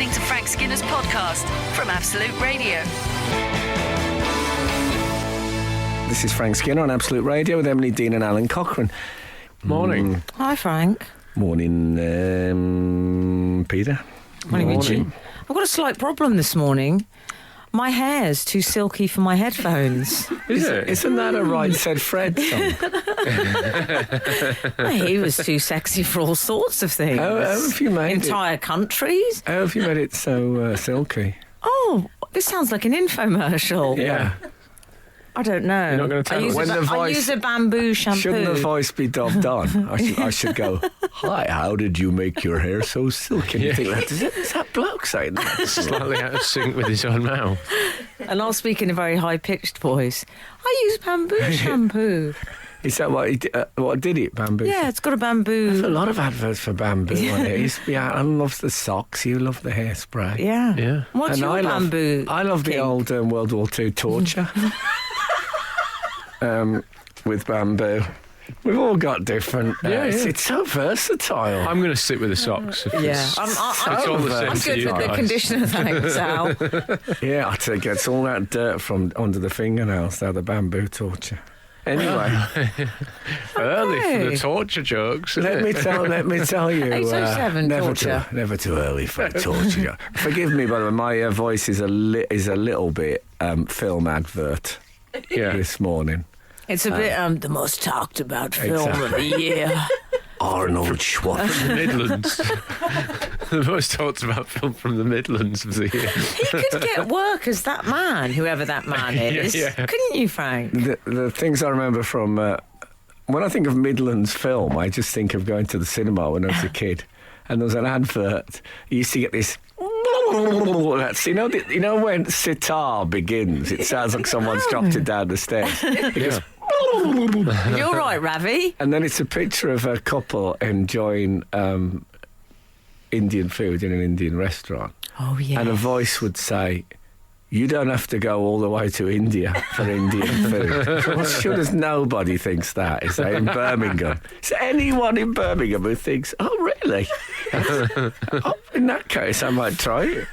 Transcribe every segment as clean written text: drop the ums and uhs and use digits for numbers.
listening to Frank Skinner's podcast from Absolute Radio. This is Frank Skinner on Absolute Radio with Emily Dean and Alan Cochrane. Morning. Hi, Frank. Morning, Peter. Morning, Richie. I've got a slight problem this morning. My hair's too silky for my headphones. Is it? Isn't that a Right Said Fred song? He was too sexy for all sorts of things. How have you made Entire countries. How have you made it so silky? Oh, this sounds like an infomercial. Yeah. I don't know. You're not going to tell us? I use a bamboo shampoo. Shouldn't the voice be dubbed on? I should go, hi, how did you make your hair so silky? And you think, is that bloke saying that? Slightly out of sync with his own mouth. And I'll speak in a very high-pitched voice. I use bamboo shampoo. Is that what did it, bamboo? Yeah, it's got a bamboo. There's a lot of adverts for bamboo on it. It used to be, Alan loves the socks, you love the hairspray. Yeah. What's your bamboo? I love the old World War II torture. With bamboo. We've all got different... It's so versatile. I'm going to stick with the socks. I'm all the same I'm to good you with the guys. conditioner, thanks, Al. Yeah, I think it's all that dirt from under the fingernails, the bamboo torture. Anyway, Early for the torture jokes. let me tell you, 8:07 torture. Never too early for a torture joke. Forgive me, by the way, my voice is a little bit film advert this morning. It's a bit the most talked about film of the year. Arnold Schwarzenegger. Midlands. The most talked about film from the Midlands of the year. He could get work as that man, whoever that man is. Couldn't you, Frank? The things I remember from... when I think of Midlands film, I just think of going to the cinema when I was a kid. And there was an advert. You used to get this... You know when sitar begins, it sounds like someone's dropped it down the stairs. It goes... You're right, Ravi. And then it's a picture of a couple enjoying Indian food in an Indian restaurant. Oh, yeah. And a voice would say, you don't have to go all the way to India for Indian food. Well, sure as nobody thinks that, is there, in Birmingham? Is there anyone in Birmingham who thinks, oh, really? In that case, I might try it.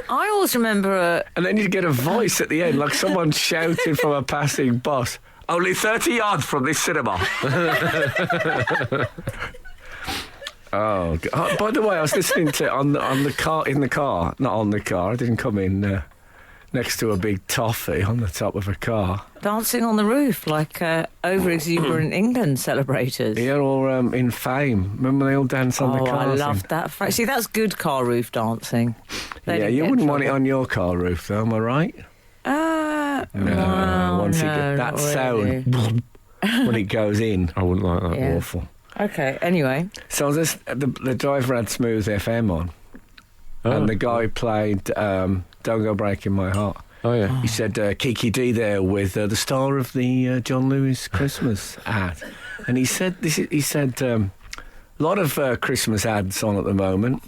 I always remember... And then you'd get a voice at the end, like someone shouting from a passing bus, only 30 yards from this cinema. Oh, God. By the way, I was listening to in the car. I didn't come in next to a big toffee on the top of a car. Dancing on the roof like over-exuberant England celebrators. Yeah, or in Fame. Remember they all dance on the car? Oh, I loved that. See, that's good car roof dancing. Yeah, you wouldn't want it on your car roof, though, am I right? No, once you get that sound when it goes in, I wouldn't like that. Yeah. Awful. Okay, anyway. So the driver had Smooth FM on, and the guy played Don't Go Breaking My Heart. Oh, yeah. He said, Kiki D there with the star of the John Lewis Christmas ad. And he said, a lot of Christmas ads on at the moment.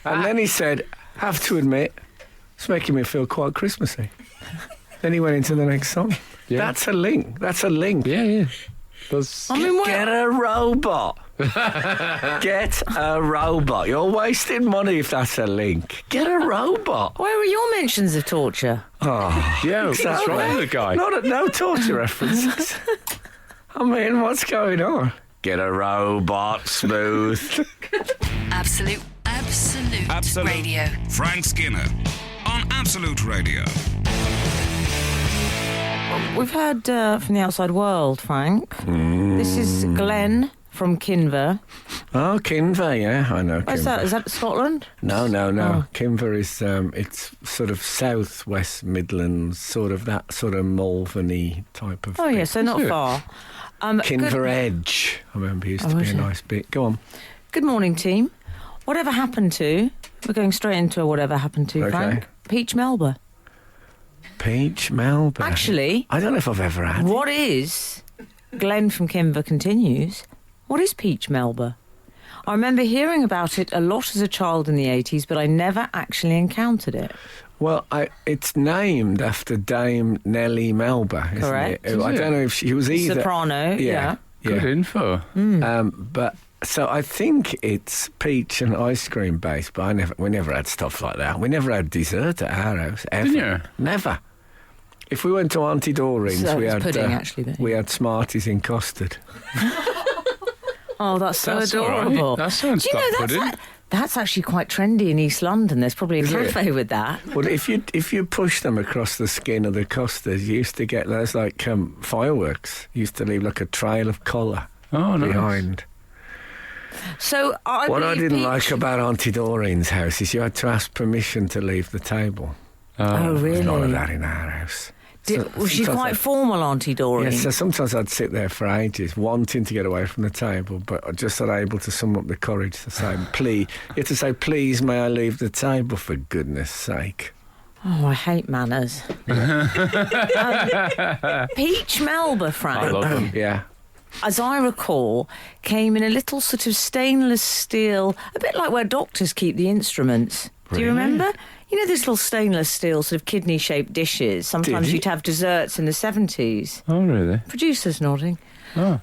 And then he said, have to admit, it's making me feel quite Christmassy. Then he went into the next song. Yeah. That's a link. Yeah. Get a robot. Get a robot. You're wasting money if that's a link. Get a robot. Where were your mentions of torture? Oh, Yeah, what's wrong with the guy? no torture references. I mean, what's going on? Get a robot, Smooth. Absolute Radio. Frank Skinner on Absolute Radio. We've heard from the outside world, Frank. This is Glenn from Kinver. Oh, Kinver, yeah, I know. Where's that? Is that Scotland? No. Kinver is it's sort of south-west Midlands, sort of Malvern-y type of. Oh, thing. yeah, so not far. Kinver Edge. I remember used to be a nice bit. Go on. Good morning, team. Whatever happened to? We're going straight into whatever happened to, Frank. Peach Melba. Peach Melba. Actually, I don't know if I've ever had. What is? Glenn from Kinver continues. What is Peach Melba? I remember hearing about it a lot as a child in the 80s, but I never actually encountered it. Well, it's named after Dame Nellie Melba, isn't Correct. it? I don't know if she was either... Soprano, yeah. Good info. But So I think it's peach and ice cream based, but we never had stuff like that. We never had dessert at our house, ever. Didn't you? Never. If we went to Auntie Doreen's, So we it's had pudding, actually, but- we had Smarties in custard. Oh, that's so That's all right. adorable. That sounds Do you know like pudding. that's actually quite trendy in East London. There's probably a Is it? cafe with that. Well, if you push them across the skin of the custard, you used to get those like fireworks. You used to leave like a trail of colour Oh, nice. behind. So I What I believe didn't peach- like about Auntie Doreen's house is you had to ask permission to leave the table. Oh, There's really? none of that in our house. Was she sometimes quite formal, Auntie Doreen? Yes, so sometimes I'd sit there for ages, wanting to get away from the table, but just unable to summon up the courage to say, please. You have to say, please, may I leave the table, for goodness sake. Oh, I hate manners. Peach Melba, Frank, I love them. Yeah. as I recall, came in a little sort of stainless steel, a bit like where doctors keep the instruments. Do you Really? remember? You know, this little stainless steel sort of kidney-shaped dishes. Sometimes Did you? you'd have desserts in the 70s. Oh, really? Producers nodding. Oh.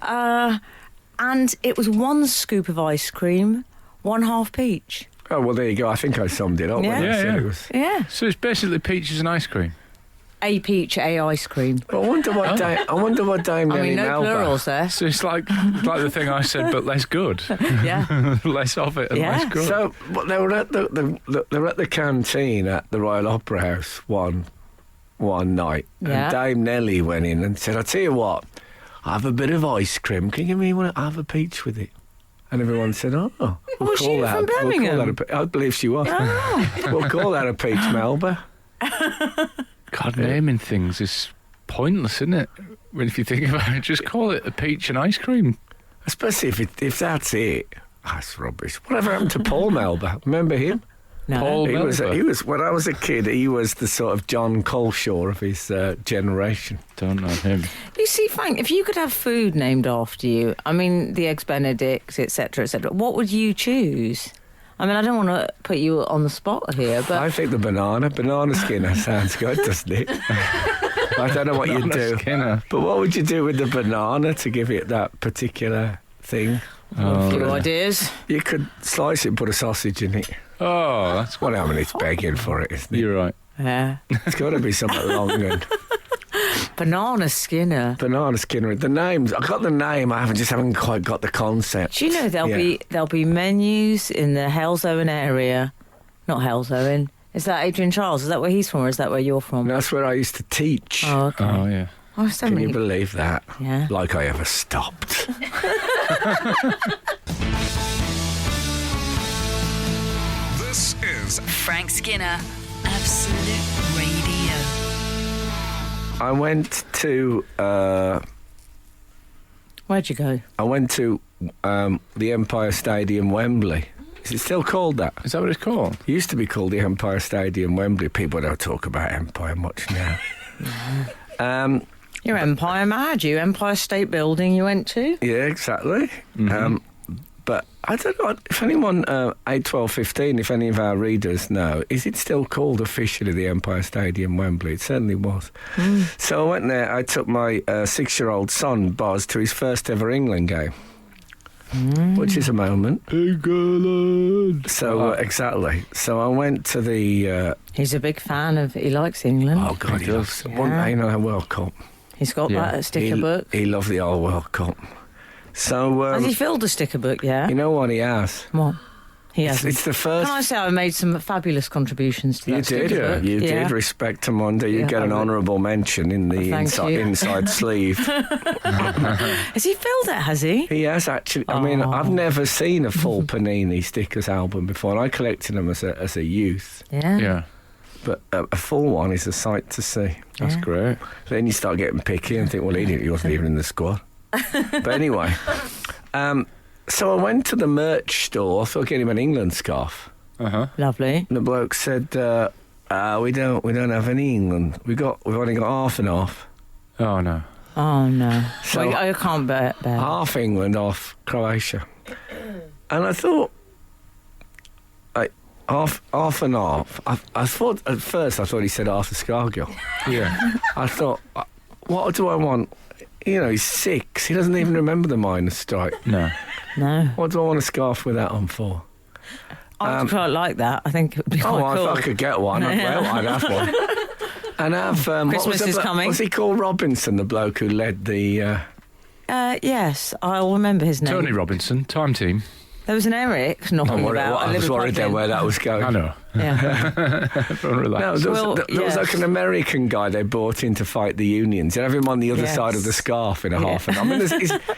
And it was 1 scoop of ice cream, 1/2 peach. Oh, well, there you go. I think I summed it up when Yeah. I said Yeah, it yeah. was. Yeah. So it's basically peaches and ice cream. A peach, a ice cream. I wonder what Dame I Nelly mean, no Melba... plurals there. So it's like the thing I said, but less good. Yeah. Less of it and Yeah. less good. So but they were at they were at the canteen at the Royal Opera House one night, Yeah. and Dame Nelly went in and said, "I tell you what, I have a bit of ice cream. Can you give me one? I have a peach with it." And everyone said, "Oh, we'll Was she call that. from Birmingham? We'll call that I believe she was. Oh. We'll call that a peach Melba." God, naming things is pointless, isn't it? When if you think about it, just call it a peach and ice cream. Especially if that's it. That's rubbish. Whatever happened to Paul Melba? Remember him? No. Paul He was Melba. when I was a kid. He was the sort of John Coleshaw of his generation. Don't know him. You see, Frank, if you could have food named after you, I mean, the Eggs Benedict, etc., what would you choose? I mean, I don't want to put you on the spot here, but I think the banana skinner sounds good, doesn't it? I don't know what you'd Banana do, Skinner. but what would you do with the banana to give it that particular thing? a few ideas. You could slice it and put a sausage in it. Oh, that's Well, I mean, it's begging for it, isn't it? You're right. Yeah. It's got to be something long and Banana Skinner. banana skinner. The names, I got the name. I haven't quite got the concept. Do you know there'll be menus in the Halesowen area? Not Halesowen. Is that Adrian Charles? Is that where he's from, or is that where you're from? And that's where I used to teach. Oh, okay. Oh, yeah. Oh, so Can many. you believe that? Yeah. Like I ever stopped. This is Frank Skinner, Absolute Radio. I went to Where'd you go? the Empire Stadium, Wembley. Is it still called that? Is that what it's called? It used to be called the Empire Stadium, Wembley. People don't talk about Empire much now. You're Empire mad, you. Empire State Building you went to? Yeah, exactly. But I don't know if anyone, 8, 12, 15, if any of our readers know, is it still called officially the Empire Stadium, Wembley? It certainly was. So I went there. I took my 6-year-old son, Boz, to his first ever England game. Which is a moment. England. So, exactly. So I went to the... He's a big fan of. He likes England. oh, God, he does. loves... One World Cup. He's got Yeah. that sticker He, book. he loved the old World Cup. So, Has he filled the sticker book? Yeah. you know what he has? What? He has. It's the first... Can I say I made some fabulous contributions to You that sticker did, book? you Yeah. did. Respect to Monday. You Yeah, get an I would. honourable mention in the Thank you. inside sleeve. Has he filled it? Has he? He has actually. I mean, Oh. I've never seen a full Panini stickers album before, and I collected them as a youth. Yeah. Yeah, But a full one is a sight to see. that's Yeah. great. Then you start getting picky and think, well, he wasn't even in the squad. But anyway, so I went to the merch store. I thought I'd get him an England scarf. Uh-huh. Lovely. And the bloke said, "We don't have any England. We've only got half and half. Oh, no. Oh no. So- Well, I can't bear. Half England, half Croatia." And I thought, half and half. I thought at first he said Arthur Scargill. Yeah. I thought, what do I want? You know, he's 6. He doesn't even remember the miners' strike. No. No. What do I want a scarf with that on for? I would quite like that. I think it would be quite cool. If I could get one, I'd have one. And have Christmas is coming. Was he called Robinson, the bloke who led the? Yes, I'll remember his name. Tony Robinson, Time Team. There was an Eric knocking about. I was worried then where that was going. I know. Yeah. Relax. No, there was like an American guy they brought in to fight the unions. You'd have him on the other side of the scarf in a half and half. I mean,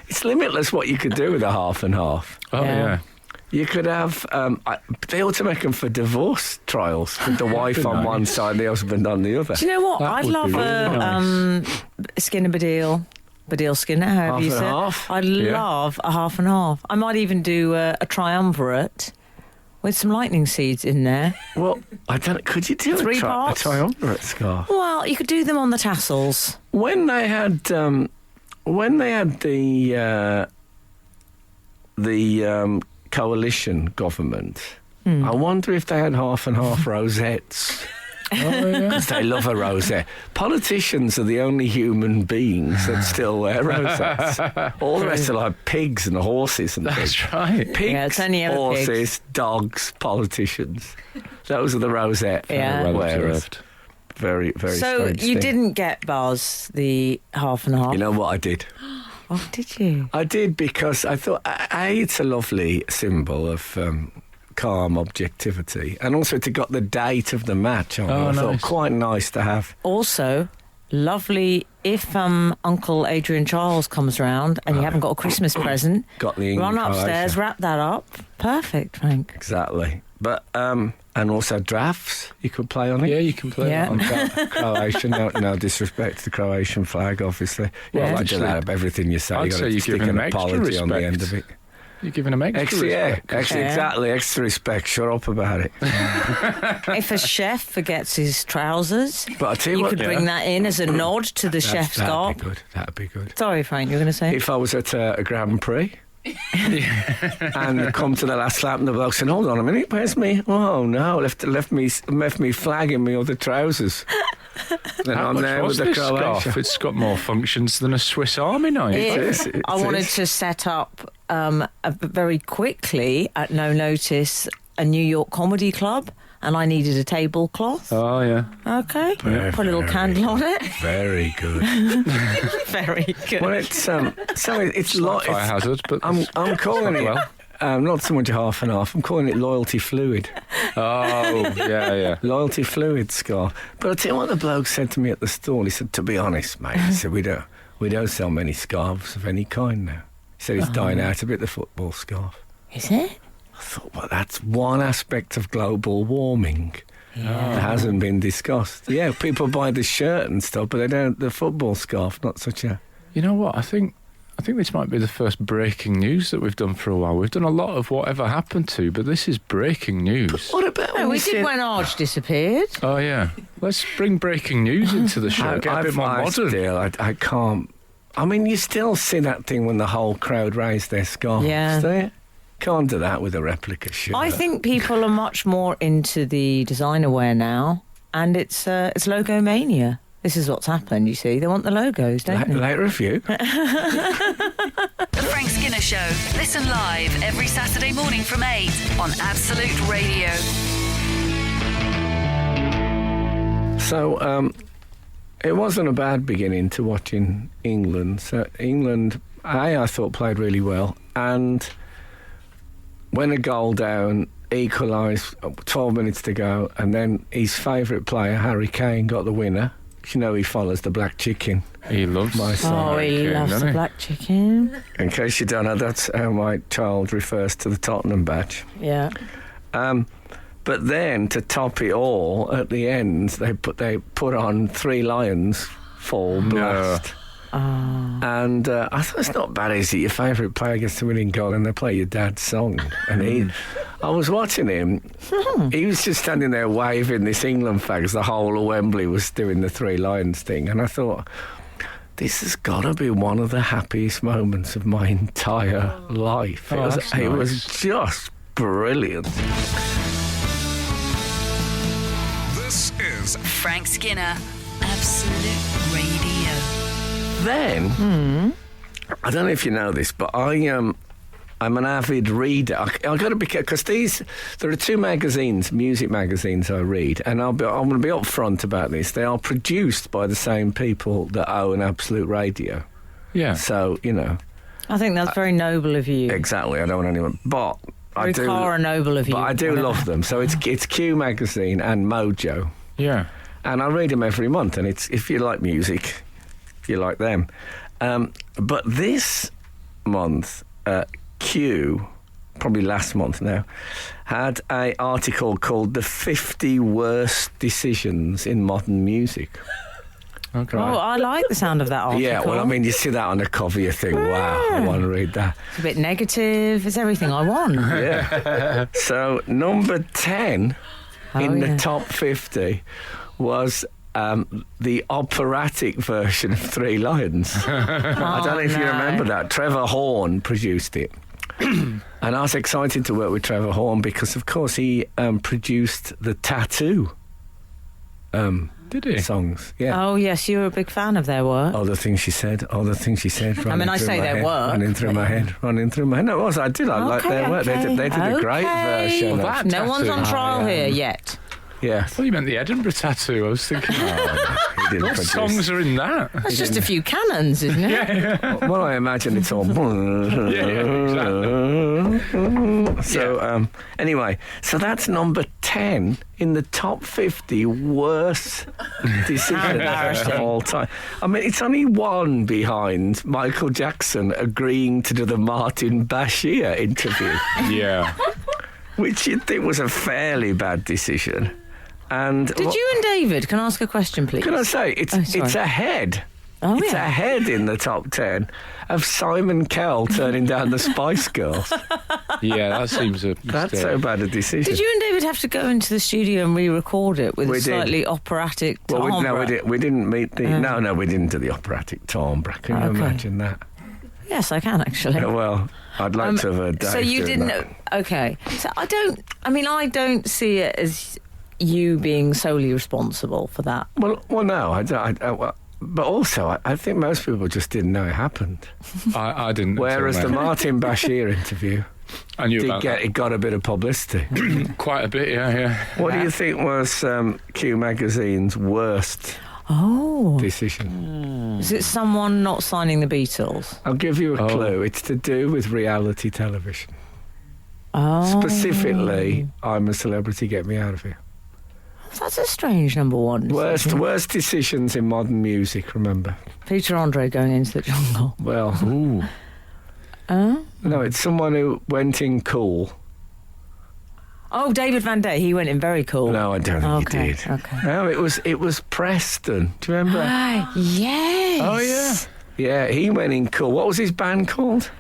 it's limitless what you could do with a half and half. Oh, yeah. You could have, they ought to make them for divorce trials with the wife on one side and the husband on the other. Do you know what? That I'd would love be really nice. Skinner Badil. Badil Skinner, however Half you and say it. half? I'd love a half and half. I might even do a triumvirate with some lightning seeds in there. Well, I don't know, could you do Three a parts? triumvirate scarf? Well, you could do them on the tassels. When they had the coalition government, I wonder if they had half and half rosettes. Because they love a rosette. Politicians are the only human beings that still wear rosettes. All the rest are like pigs and horses and things. That's right. Pigs, Yeah, it's only ever horses, pigs. dogs, politicians. Those are the rosette Yeah. Well wearers. observed. Very, very So strange you thing. didn't get Buzz the half and half? You know what I did? Oh, did you? I did because I thought, it's a lovely symbol of calm objectivity. And also to got the date of the match on. I thought nice. quite nice to have. Also, lovely if Uncle Adrian Charles comes round and you haven't got a Christmas present, Got the run England upstairs, Croatia. wrap that up. Perfect, Frank. Exactly. But, and also drafts you could play on it. Yeah, you can play Yeah. that on. On Croatian, no disrespect to the Croatian flag, obviously. Well, Yeah. I do that of everything you say. I'd You've got say to you're stick giving an them extra apology on the respect. end of it. You're giving them extra respect. Exactly, extra respect. Shut up about it. If a chef forgets his trousers, But I tell you you what, could bring that in as a nod to the chef's that'd garb. be good. That'd be good. Sorry, Frank, you were going to say? If I was at a Grand Prix and come to the last lap and the bloke said, "Hold on a minute, where's me? Oh no, left me flag in my other trousers." Then How I'm much there was with the this scarf? Croatia. It's got more functions than a Swiss Army knife. If I wanted to set up very quickly, at no notice, a New York comedy club, and I needed a tablecloth. Oh, yeah. Okay, put a little candle on it. Very good. Very good. Well, it's it's Fire hazard, but I'm calling it. Not so much half and half. I'm calling it loyalty fluid. Oh, yeah. Loyalty fluid scarf. But I'll tell you what the bloke said to me at the stall. He said, "To be honest, mate," he said, we don't sell many scarves of any kind now. He said it's dying out a bit, the football scarf. Is it? I thought, well, that's one aspect of global warming that hasn't been discussed. Yeah, people buy the shirt and stuff, but they don't the football scarf, not such a... You know what? I think this might be the first breaking news that we've done for a while. We've done a lot of whatever happened to, but this is breaking news. What about No, we did when Arch disappeared. Oh, yeah. Let's bring breaking news into the show. Get a bit more modern. I can't... I mean, you still see that thing when the whole crowd raise their scarves. Yeah. Don't you? Can't do that with a replica shirt. I think people are much more into the designer wear now, and it's logo mania. This is what's happened, you see. They want the logos, don't they? Late review. The Frank Skinner Show. Listen live every Saturday morning from 8 on Absolute Radio. So, it wasn't a bad beginning to watching England. So England, I thought played really well, and when a goal down, equalised, 12 minutes to go, and then his favourite player, Harry Kane, got the winner. You know he follows the black chicken. He loves My son. Oh, he Kane, loves doesn't the he? black chicken. In case you don't know, that's how my child refers to the Tottenham badge. Yeah. But then, to top it all, at the end, they put on Three Lions Fall Blast. And I thought it's not bad, is it? Your favourite player gets the winning goal and they play your dad's song. And I was watching him. He was just standing there waving this England flag as the whole of Wembley was doing the Three Lions thing. And I thought, this has got to be one of the happiest moments of my entire life. Oh, It was just brilliant. This is Frank Skinner, Absolute Radio. Then, I don't know if you know this, but I I'm an avid reader. I've got to be because there are two magazines, music magazines I read, and I'm going to be upfront about this. They are produced by the same people that own Absolute Radio. Yeah. So I think that's very noble of you. exactly. I don't want anyone, but Very Cara noble of you. But I do love them. So it's Q Magazine and Mojo, Yeah. and I read them every month. And it's if you like music, you like them. But this month, Q, probably last month now, had an article called "The 50 Worst Decisions in Modern Music." Okay. Oh, I like the sound of that article. Yeah, well, I mean, you see that on the cover, you think, wow, I want to read that. It's a bit negative. It's everything I want. Yeah. So, number 10 in the yeah. top 50 was the operatic version of Three Lions. I don't know if you remember that. Trevor Horn produced it. And I was excited to work with Trevor Horn because, of course, he produced the Tattoo Did he? songs. Yeah. Oh, yes, you were a big fan of their work. All the things she said. I mean, I say their work. Running through my head. No, it was. I did. I liked their work. They did a great version. Well, of, that No one's on tattoo. trial here yet. yeah. I thought you meant the Edinburgh tattoo. I was thinking, He didn't what produce. songs are in that? That's just a few cannons, isn't it? Well, I imagine it's all. So, anyway, so that's number 10 in the top 50 worst decisions of all time. I mean, it's only one behind Michael Jackson agreeing to do the Martin Bashir interview, Yeah. which you'd think was a fairly bad decision. And Did you and David, can I ask a question, please? can I say, it's ahead. Oh, It's yeah. ahead in the top 10 of Simon Cowell turning down the Spice Girls. Yeah, that seems a That's mistake. so bad a decision. Did you and David have to go into the studio and re-record it with We a did. slightly operatic Well, timbre? we didn't meet the... No, we didn't do the operatic timbre. Can you Okay. imagine that? Yes, I can, actually. Well, I'd like to have heard Dave So you doing didn't... that. Okay. So I don't see it as you being solely responsible for that. Well, no, I don't... but also, I think most people just didn't know it happened. I didn't. Whereas the until Martin Bashir interview I knew about it got a bit of publicity. that. Quite a bit, yeah. What do you think was Q Magazine's worst Oh. decision? Is it someone not signing the Beatles? I'll give you a Oh. clue. It's to do with reality television. Oh. Specifically, I'm a Celebrity, Get Me Out of Here. That's a strange number one. Worst decisions in modern music, remember? Peter Andre going into the jungle. Well, Ooh. no, it's someone who went in cool. Oh, David Van Day. He went in very cool. No, I don't think Okay, he did. okay. No, it was Preston. Do you remember? Yes. Oh, yeah. Yeah, he went in cool. What was his band called?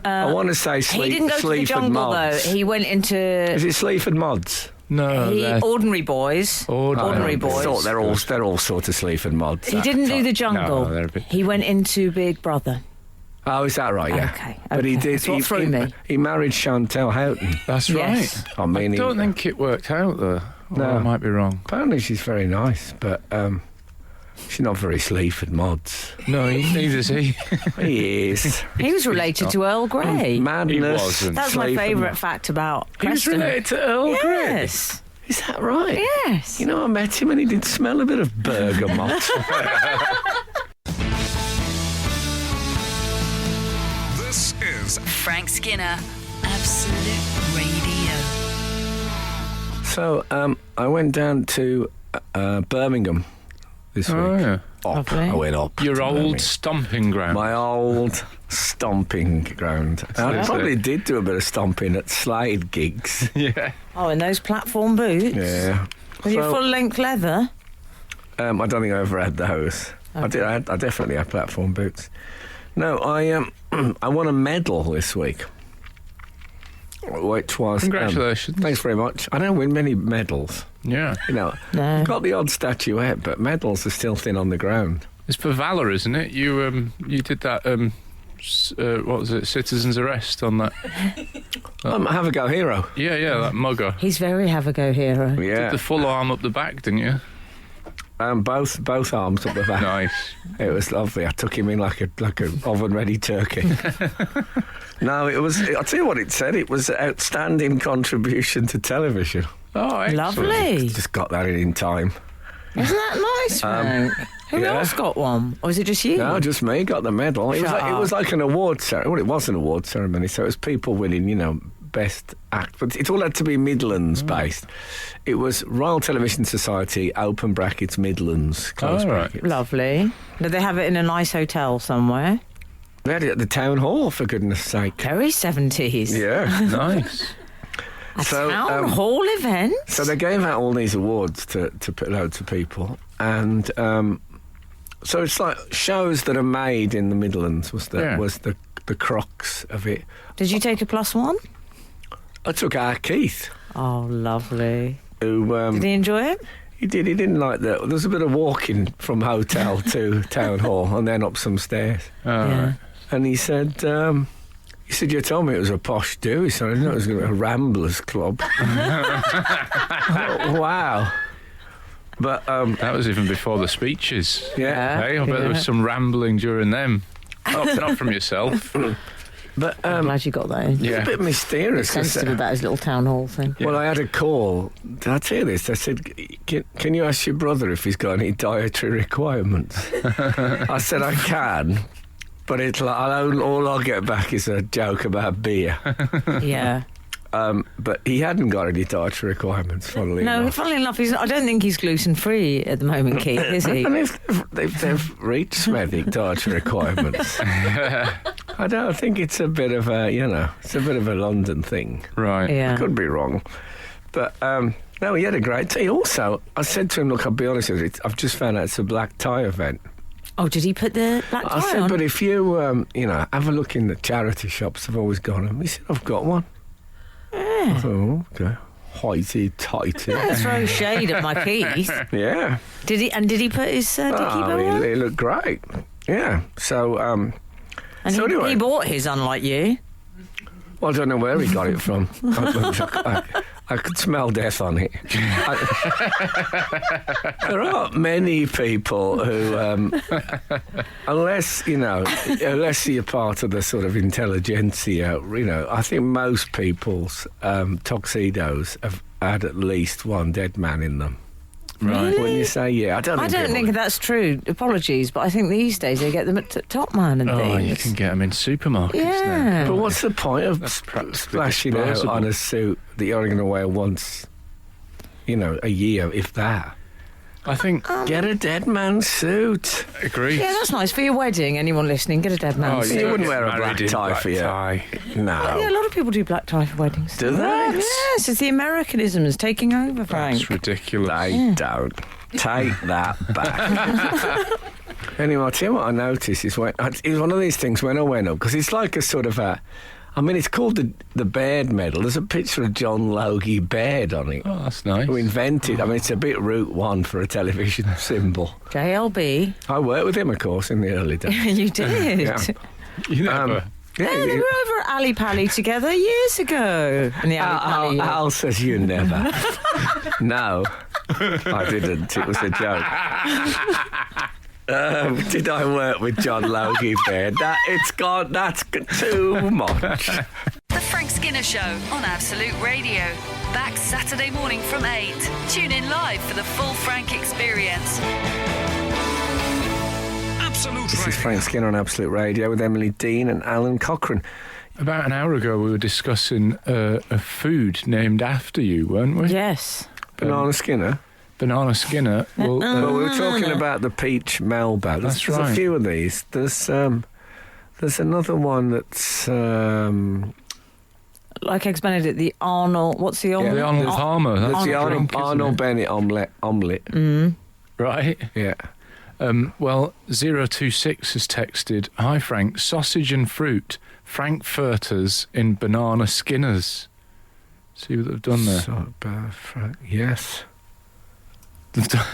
I want to say He didn't go to the Sleaford jungle, though. Mods. He went into Is it Sleaford Mods? No, they're Ordinary Boys. Ordinary Boys. They're all sort of Sleaford Mods. He didn't do the jungle. No, they're a bit- He went into Big Brother. Oh, is that right? Yeah. Okay, But he okay. did. That's what threw me. He married Chantal Houghton. That's Yes. right. I mean, I don't think it worked out, though. No. Or I might be wrong. apparently she's very nice, but she's not very Sleaford Mods. No, neither is he. He is. He was related to Earl Grey. Madness. He wasn't. That's my Sleaford favourite Mods. fact about He was Preston. related to Earl Grey. Yes. Is that right? Yes. You know, I met him and he did smell a bit of bergamot. This is Frank Skinner, Absolute Radio. So I went down to Birmingham this week. Oh, yeah. Up. Lovely. I went up. Your to old Birmingham. stomping ground. My old stomping ground. I it. probably did do a bit of stomping at Slade gigs. Yeah. Oh, in those platform boots? Yeah. With your So, full-length leather? I don't think I ever had those. I did. I definitely had platform boots. No, I won a medal this week, which was Congratulations. thanks very much. I don't win many medals. Yeah. You know, No. got the odd statuette, but medals are still thin on the ground. It's for valour, isn't it? You did that, what was it, citizen's arrest on that. Have a go, hero. Yeah, that mugger. He's very have-a-go hero. Yeah. Did the full arm up the back, didn't you? Both arms up the back. Nice. It was lovely. I took him in like a oven-ready turkey. No, it was. I'll tell you what it said. It was outstanding contribution to television. Oh, excellent. Lovely. Just got that in time. Isn't that nice, Frank? Who yeah. else got one? Or was it just you? No, just me got the medal. It Shut was up. like an award ceremony. Well, it was an award ceremony, so it was people winning, best act. But it all had to be Midlands based. It was Royal Television Society, open brackets, Midlands, close Oh, right. brackets. Lovely. Did they have it in a nice hotel somewhere? They had it at the town hall, for goodness sake. Very 70s. Yeah. Nice. A So, town hall event? So they gave out all these awards to put loads of people, and so it's like shows that are made in the Midlands was the crux of it. Did you take a +1? I took our Keith, Oh, lovely. who Did he enjoy it? he did. He didn't like that. There was a bit of walking from hotel to town hall, and then up some stairs. All Yeah. right. And he said, "You told me it was a posh do." He said, "I didn't know it was going to be a Ramblers Club." Wow. But That was even before the speeches. yeah. Hey, I bet there was some rambling during them. Not from yourself. But I'm glad you got that in. it's Yeah. a bit mysterious. 'cause, Sensitive about his little town hall thing. Well, I had a call. Did I tell you this? I said, can you ask your brother if he's got any dietary requirements? I said, I can, but it's like all I'll get back is a joke about beer. Yeah. But he hadn't got any dietary requirements, funnily No, enough. funnily enough, I don't think he's gluten-free at the moment, Keith, is he? And if they've reached Smethwick dietary requirements, I don't think it's a bit of a, it's a bit of a London thing. Right. Yeah. Could be wrong. But, no, he had a great tea. Also, I said to him, look, I'll be honest with you, I've just found out it's a black tie event. Oh, did he put the black tie I said, on? but if you, have a look in the charity shops, I've always got them. He said, I've got one. Yeah. Oh, okay. Hoity-toity. Let's throw shade at my Keith. Yeah. Did he put his Dickie bow on? He looked great. Yeah. So, And so he, anyway. he bought his, unlike you. Well, I don't know where he got it from. I could smell death on it. There aren't many people who, unless you're part of the sort of intelligentsia, I think most people's tuxedos have had at least one dead man in them. Right. When you say yeah, I don't think that's true. Apologies, but I think these days they get them at Top Man and Oh, things. you can get them in supermarkets Yeah. now. But what's the point of That's perhaps splashing out disposable. on a suit that you're only going to wear once, a year, if that? I think. Get a dead man suit. Agree. Yeah, that's nice. For your wedding, anyone listening, get a dead man's you suit. wouldn't wear a Married black in tie black for you. tie. No. Yeah, a lot of people do black tie for weddings. Do they? Yes, it's the Americanisms taking over, Frank. That's ridiculous. They don't. Take that back. Anyway, I'll tell you what I noticed is it's one of these things when I went up, because it's like a sort of it's called the Baird Medal. There's a picture of John Logie Baird on it. Oh, that's nice. Who invented, it's a bit Route 1 for a television symbol. JLB. I worked with him, of course, in the early days. You did. Yeah. You never. Yeah, they were over at Ali Pally together years ago. In the Ali Pally. Al says you never. No, I didn't. It was a joke. Did I work with John Logie Baird? That's too much. The Frank Skinner Show on Absolute Radio. Back Saturday morning from 8. Tune in live for the full Frank experience. Absolute This is Radio. Frank Skinner on Absolute Radio with Emily Dean and Alan Cochrane. About an hour ago, we were discussing a food named after you, weren't we? Yes. Banana Skinner. Banana Skinner. Well, Well, we were talking about the peach Melba. That's There's right. a few of these. There's another one that's Like Eggs Benedict, the Arnold. What's the old? Yeah, the Arnold There's- Palmer. That's the a Arnold, drink, isn't Arnold it? Bennett omelette. Right. Yeah. Well, 026 has texted, "Hi Frank, sausage and fruit, Frankfurters in banana skinners." See what they've done there. Yes. They've done-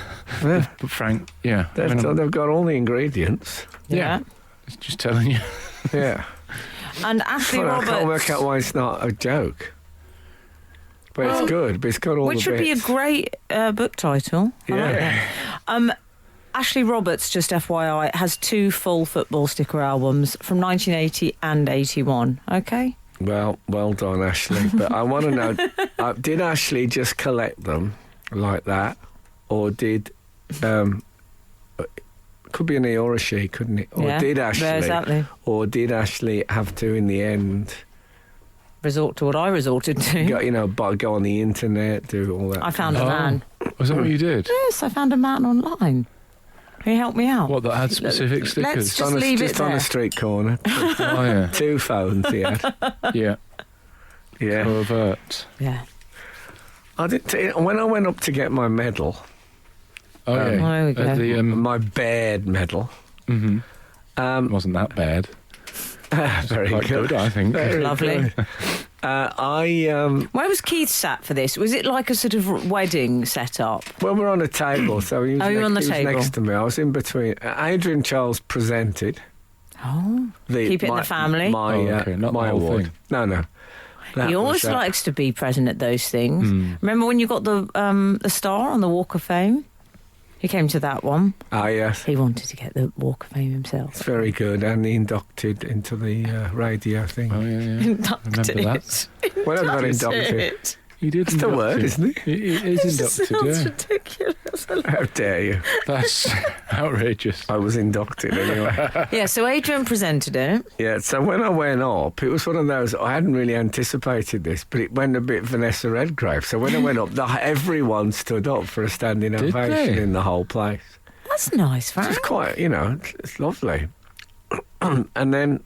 Yeah. But Frank, yeah. They've got all the ingredients. Yeah. It's just telling you. Yeah. And Ashley Well, I can't Roberts. work out why it's not a joke. But it's good. But it's got all Which the would be a bits. great book title. I like Yeah. that. Ashley Roberts, just FYI, has 2 full football sticker albums from 1980 and 81. Okay? Well done, Ashley. But I want to know, did Ashley just collect them like that? Or did... could be an he or a she, couldn't it? Or Yeah, did Ashley... exactly. Or did Ashley have to, in the end... Resort to what I resorted to. Go on the internet, do all that. I found a man. Was that what you did? Yes, I found a man online. He helped me out. What, that had specific Let's stickers? just leave it Just on there. a street corner. Oh, yeah. 2 phones he had. Yeah. Yeah. Covert. Yeah. When I went up to get my medal, Oh, yeah. there we go. The, my Baird medal, wasn't that bad. very Quite good, I think. Very Lovely. good. Where was Keith sat for this? Was it like a sort of wedding setup? Well, we're on a table, so he was, Oh, you were on the he was table. next to me. I was in between. Adrian Charles presented. Oh. Keep it in the family? My, okay, not my the whole award. thing. No. That He was always that. likes to be present at those things. Remember when you got the star on the Walk of Fame? He came to that one. Ah, yes. He wanted to get the Walk of Fame himself. It's very good, and he inducted into the radio thing. Oh, yeah, yeah. Inducted. Remember that? When I got inducted. He did It's the word, isn't it? He is inducted, Sounds yeah. ridiculous. How dare you? That's outrageous. I was inducted anyway. Yeah, so Adrian presented it. Yeah, so when I went up, it was one of those, I hadn't really anticipated this, but it went a bit Vanessa Redgrave. So when I went up, everyone stood up for a standing Did ovation they? in the whole place. That's nice, Frank. It's quite, it's lovely. and then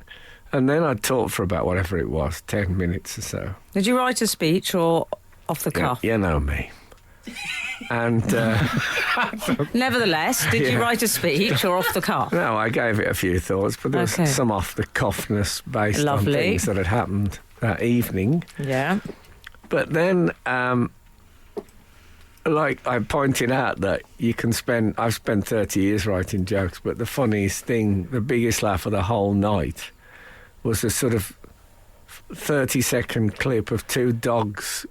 I talked for about whatever it was, 10 minutes or so. Did you write a speech or off the cuff? You know me. And Nevertheless, did you Yeah. write a speech or off the cuff? no, I gave it a few thoughts, but there was Okay. some off the cuffness based on Lovely. things that had happened that evening. Yeah. But then, like I pointed out that I've spent 30 years writing jokes, but the funniest thing, the biggest laugh of the whole night was a sort of 30-second clip of 2 dogs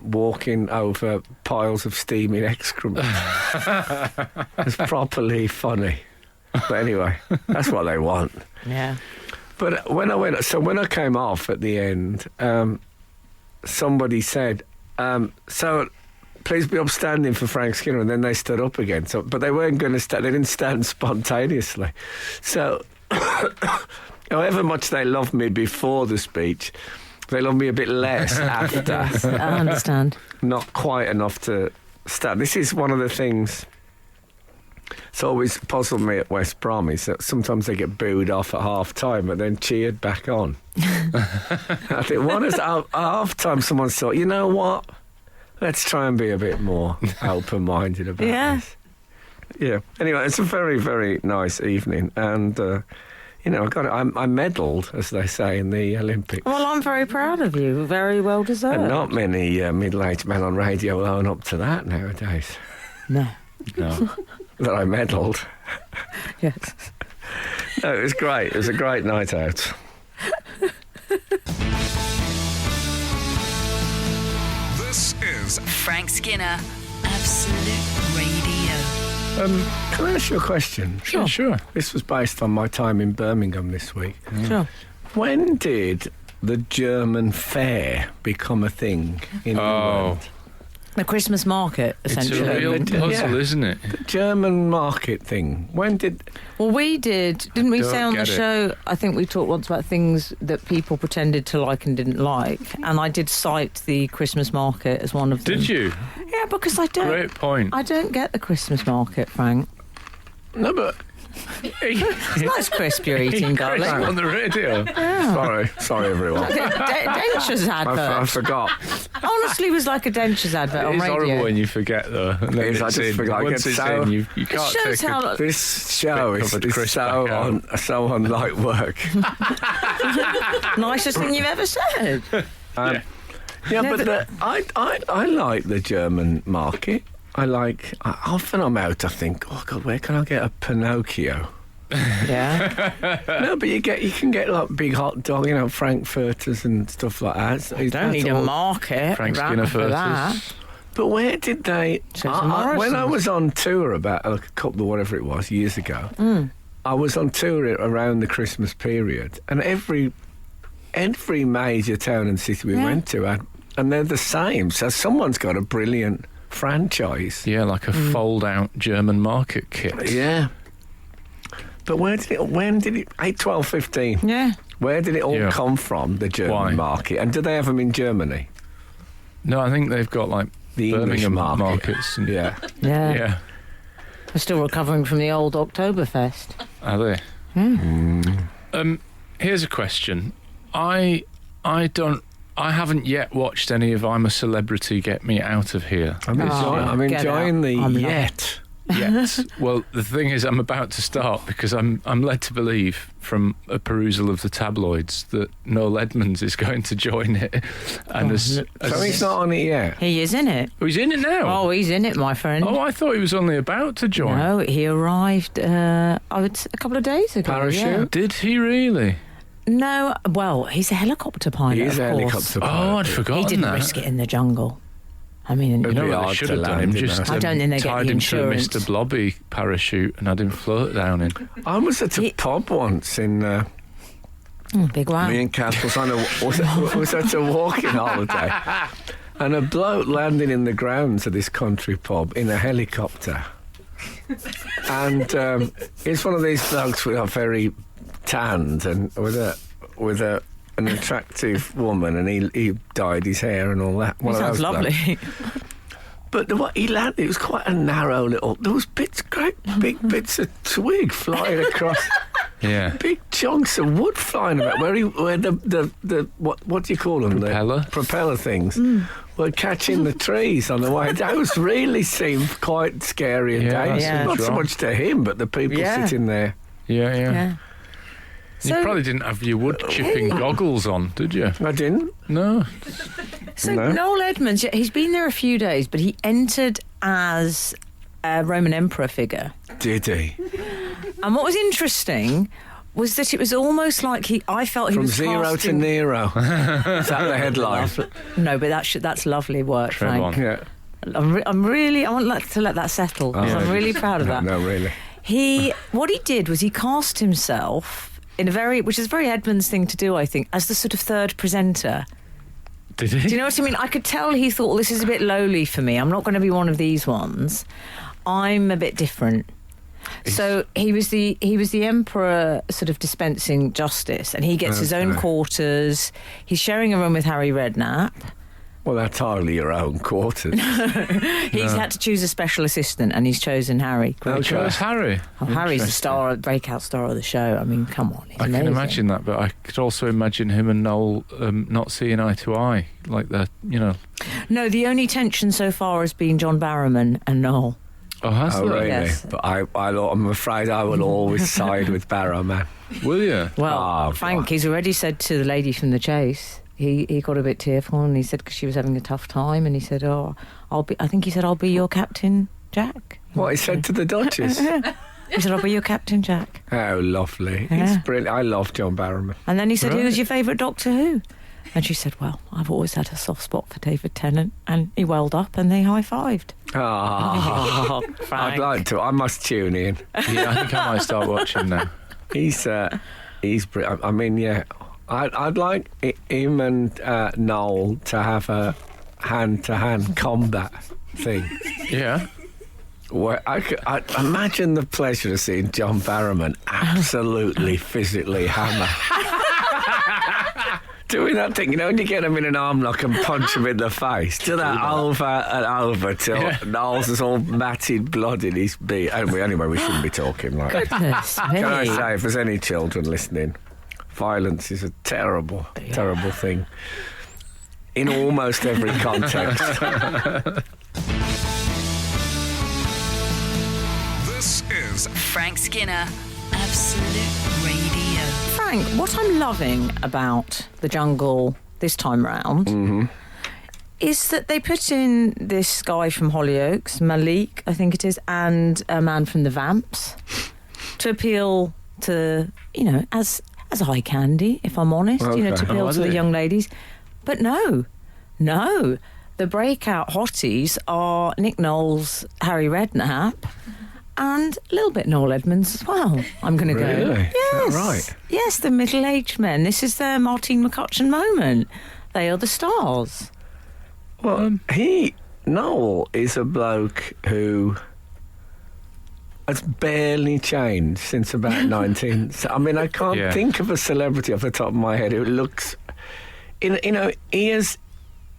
walking over piles of steaming excrement. It's properly funny. But anyway, that's what they want. Yeah. But when I came off at the end, somebody said, so please be upstanding for Frank Skinner, and then they stood up again. But they weren't going to stand, they didn't stand spontaneously. So however much they loved me before the speech, they loved me a bit less after. I understand. Not quite enough to stand. This is one of the things that's always puzzled me at West Brom, is that sometimes they get booed off at half-time but then cheered back on. I think at half-time someone thought, you know what? Let's try and be a bit more open-minded about Yeah. this. Yeah. Anyway, it's a very, very nice evening, and I medalled, as they say, in the Olympics. Well, I'm very proud of you. Very well deserved. And not many middle-aged men on radio will own up to that nowadays. No. No. That I medalled. Yes. No, it was great. It was a great night out. This is Frank Skinner, Absolute Radio. Can I ask you a question? Yeah, sure. This was based on my time in Birmingham this week. Sure. When did the German fair become a thing in England? The Christmas market, It's a essentially. real puzzle, Yeah. isn't it? The German market thing. When did... Well, we didn't we Don't say on the get it. show, I think we talked once about things that people pretended to like and didn't like, and I did cite the Christmas market as one of them. Did you? Yeah, because I don't... Great point. I don't get the Christmas market, Frank. No, but... It's nice crisp you're eating, darling. on the radio. Sorry, everyone. Dentures I advert. forgot. Honestly, was like a Dentures advert on It's radio. horrible when you forget, though. And then It is, I it's just in. forgot. I Once get it's so- in, you It can't shows take how... This show is covered crisp so back out. so unlike work. Nicest thing you've ever said. Yeah, No, but I like the German market. Often I'm out, I think, oh God, where can I get a Pinocchio? Yeah. No, but you can get like big hot dog, frankfurters and stuff like that. You don't need a market Frank around Skinner for that. Furters. But where did they? Susan When I Morrison's. was on tour about a couple of whatever it was years ago, I was on tour around the Christmas period, and every major town and city we went to had, and they're the same. So someone's got a brilliant franchise. Yeah, like a fold-out German market kit. Yeah. But when did it? 8, 12, 15. Yeah. Where did it all Yeah. come from? The German Why? market, and do they have them in Germany? No, I think they've got like The English Birmingham market. markets. And, Yeah. Yeah. Yeah. We're still recovering from the old Oktoberfest. Are they? Here's a question. I haven't yet watched any of I'm a Celebrity, Get Me Out of Here I'm enjoying get the out. I'm not. yet. yet. Well, the thing is, I'm about to start because I'm led to believe from a perusal of the tabloids that Noel Edmonds is going to join it. And So he's not on it yet. He is in it. Oh, he's in it now. Oh, he's in it, my friend. Oh, I thought he was only about to join. No, he arrived a couple of days ago. Parachute? Did he really? Yeah. No, well, he's a helicopter pilot. He is a of course. helicopter Oh, pilot. I'd forgotten He didn't that. risk it in the jungle. I mean, It'd You know be what they hard should to have done? land, Him you just know. I don't think they get tied the him to a insurance. Mr. Blobby parachute and had him float down in. I was at a pub once in big wow. me and Kath was at a walking holiday, and a bloke landing in the grounds of this country pub in a helicopter, and it's one of these blokes who are very tanned and with an attractive woman, and he dyed his hair and all that. He One of sounds those blokes. lovely. But what he landed, it was quite a narrow little. There was great big bits of twig flying across. Yeah. Big chunks of wood flying about where the what do you call them? Propeller? The propeller things were catching the trees on the way. That really seemed quite scary and Yeah, dangerous. yeah. Not so Drop. much to him, but the people Yeah. sitting there. Yeah. Yeah. You So- probably didn't have your wood chipping goggles on, did you? I didn't. No. So No. Noel Edmonds, yeah, he's been there a few days, but he entered as a Roman emperor figure. Did he? And what was interesting was that it was almost like I felt he From was zero casting... to Nero. Is that the headline? No, but that's lovely work, Tread Frank. on. Yeah. I want to let that settle because I'm really proud of that. No, really. What he did was he cast himself in which is a very Edmonds thing to do, I think, as the sort of third presenter. Did he? Do you know what I mean? I could tell he thought, well, this is a bit lowly for me. I'm not going to be one of these ones. I'm a bit different. So he was the emperor sort of dispensing justice, and he gets his own Okay. quarters. He's sharing a room with Harry Redknapp. Well, that's hardly your own quarters. He's had to choose a special assistant, and he's chosen Harry. Great Okay. choice. Where's Harry? Oh, Harry's the Interesting. breakout star of the show. I mean, come on, he's I amazing. can imagine that, but I could also imagine him and Noel not seeing eye to eye, like they're, No, the only tension so far has been John Barrowman and Noel. Oh, has Oh, there? really? Yes. But I'm afraid I will always side with Barrow, man. Will you? Well, Oh, Frank, God. he's already said to the lady from the chase. He got a bit tearful, and he said because she was having a tough time, and he said, "Oh, I'll be your Captain Jack." What he said to the Duchess? He said, "I'll be your Captain Jack." Oh, lovely. Yeah. He's brilliant. I love John Barrowman. And then he said, Right. "Who's your favourite Doctor Who?" And she said, "Well, I've always had a soft spot for David Tennant." And he welled up, and they high-fived. Ah, Oh, Frank. I'd like to. I must tune in. Yeah, I think I might start watching now. He's brilliant. I mean, yeah. I'd like him and Noel to have a hand-to-hand combat thing. Yeah. Where I imagine the pleasure of seeing John Barrowman absolutely physically hammer. Doing that thing, when you get him in an armlock and punch him in the face. Do that over and over till Noel's is all matted blood in his beat. Anyway, we shouldn't be talking like that. Goodness me. Can I say, if there's any children listening, violence is a terrible, terrible thing. In almost every context. This is Frank Skinner, Absolute Radio. Frank, what I'm loving about The Jungle this time round is that they put in this guy from Hollyoaks, Malik, I think it is, and a man from the Vamps to appeal to, as eye candy, if I'm honest, to Okay. appeal to the young ladies. But no. The breakout hotties are Nick Knowles, Harry Redknapp, and a little bit Noel Edmonds as well. I'm going to go. Really? Yes. Is that right? Yes, the middle-aged men. This is their Martine McCutcheon moment. They are the stars. Well, Noel is a bloke who has barely changed since about 19. I mean, I can't think of a celebrity off the top of my head who looks.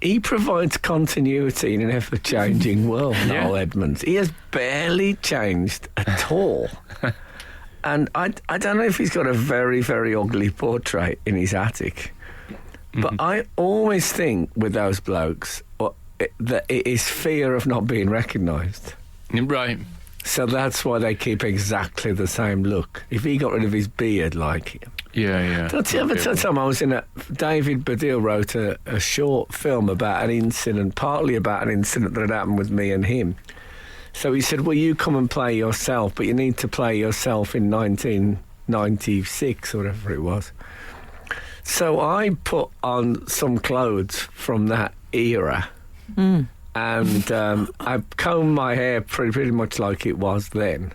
He provides continuity in an ever-changing world, Noel Edmonds. He has barely changed at all. And I don't know if he's got a very, very ugly portrait in his attic. But I always think with those blokes that it is fear of not being recognised. Right. So that's why they keep exactly the same look. If he got rid of his beard like him. Yeah. That's the other time I was in David Baddiel wrote a short film about an incident, partly about an incident that had happened with me and him. So he said, well, you come and play yourself, but you need to play yourself in 1996 or whatever it was. So I put on some clothes from that era. And I combed my hair pretty much like it was then.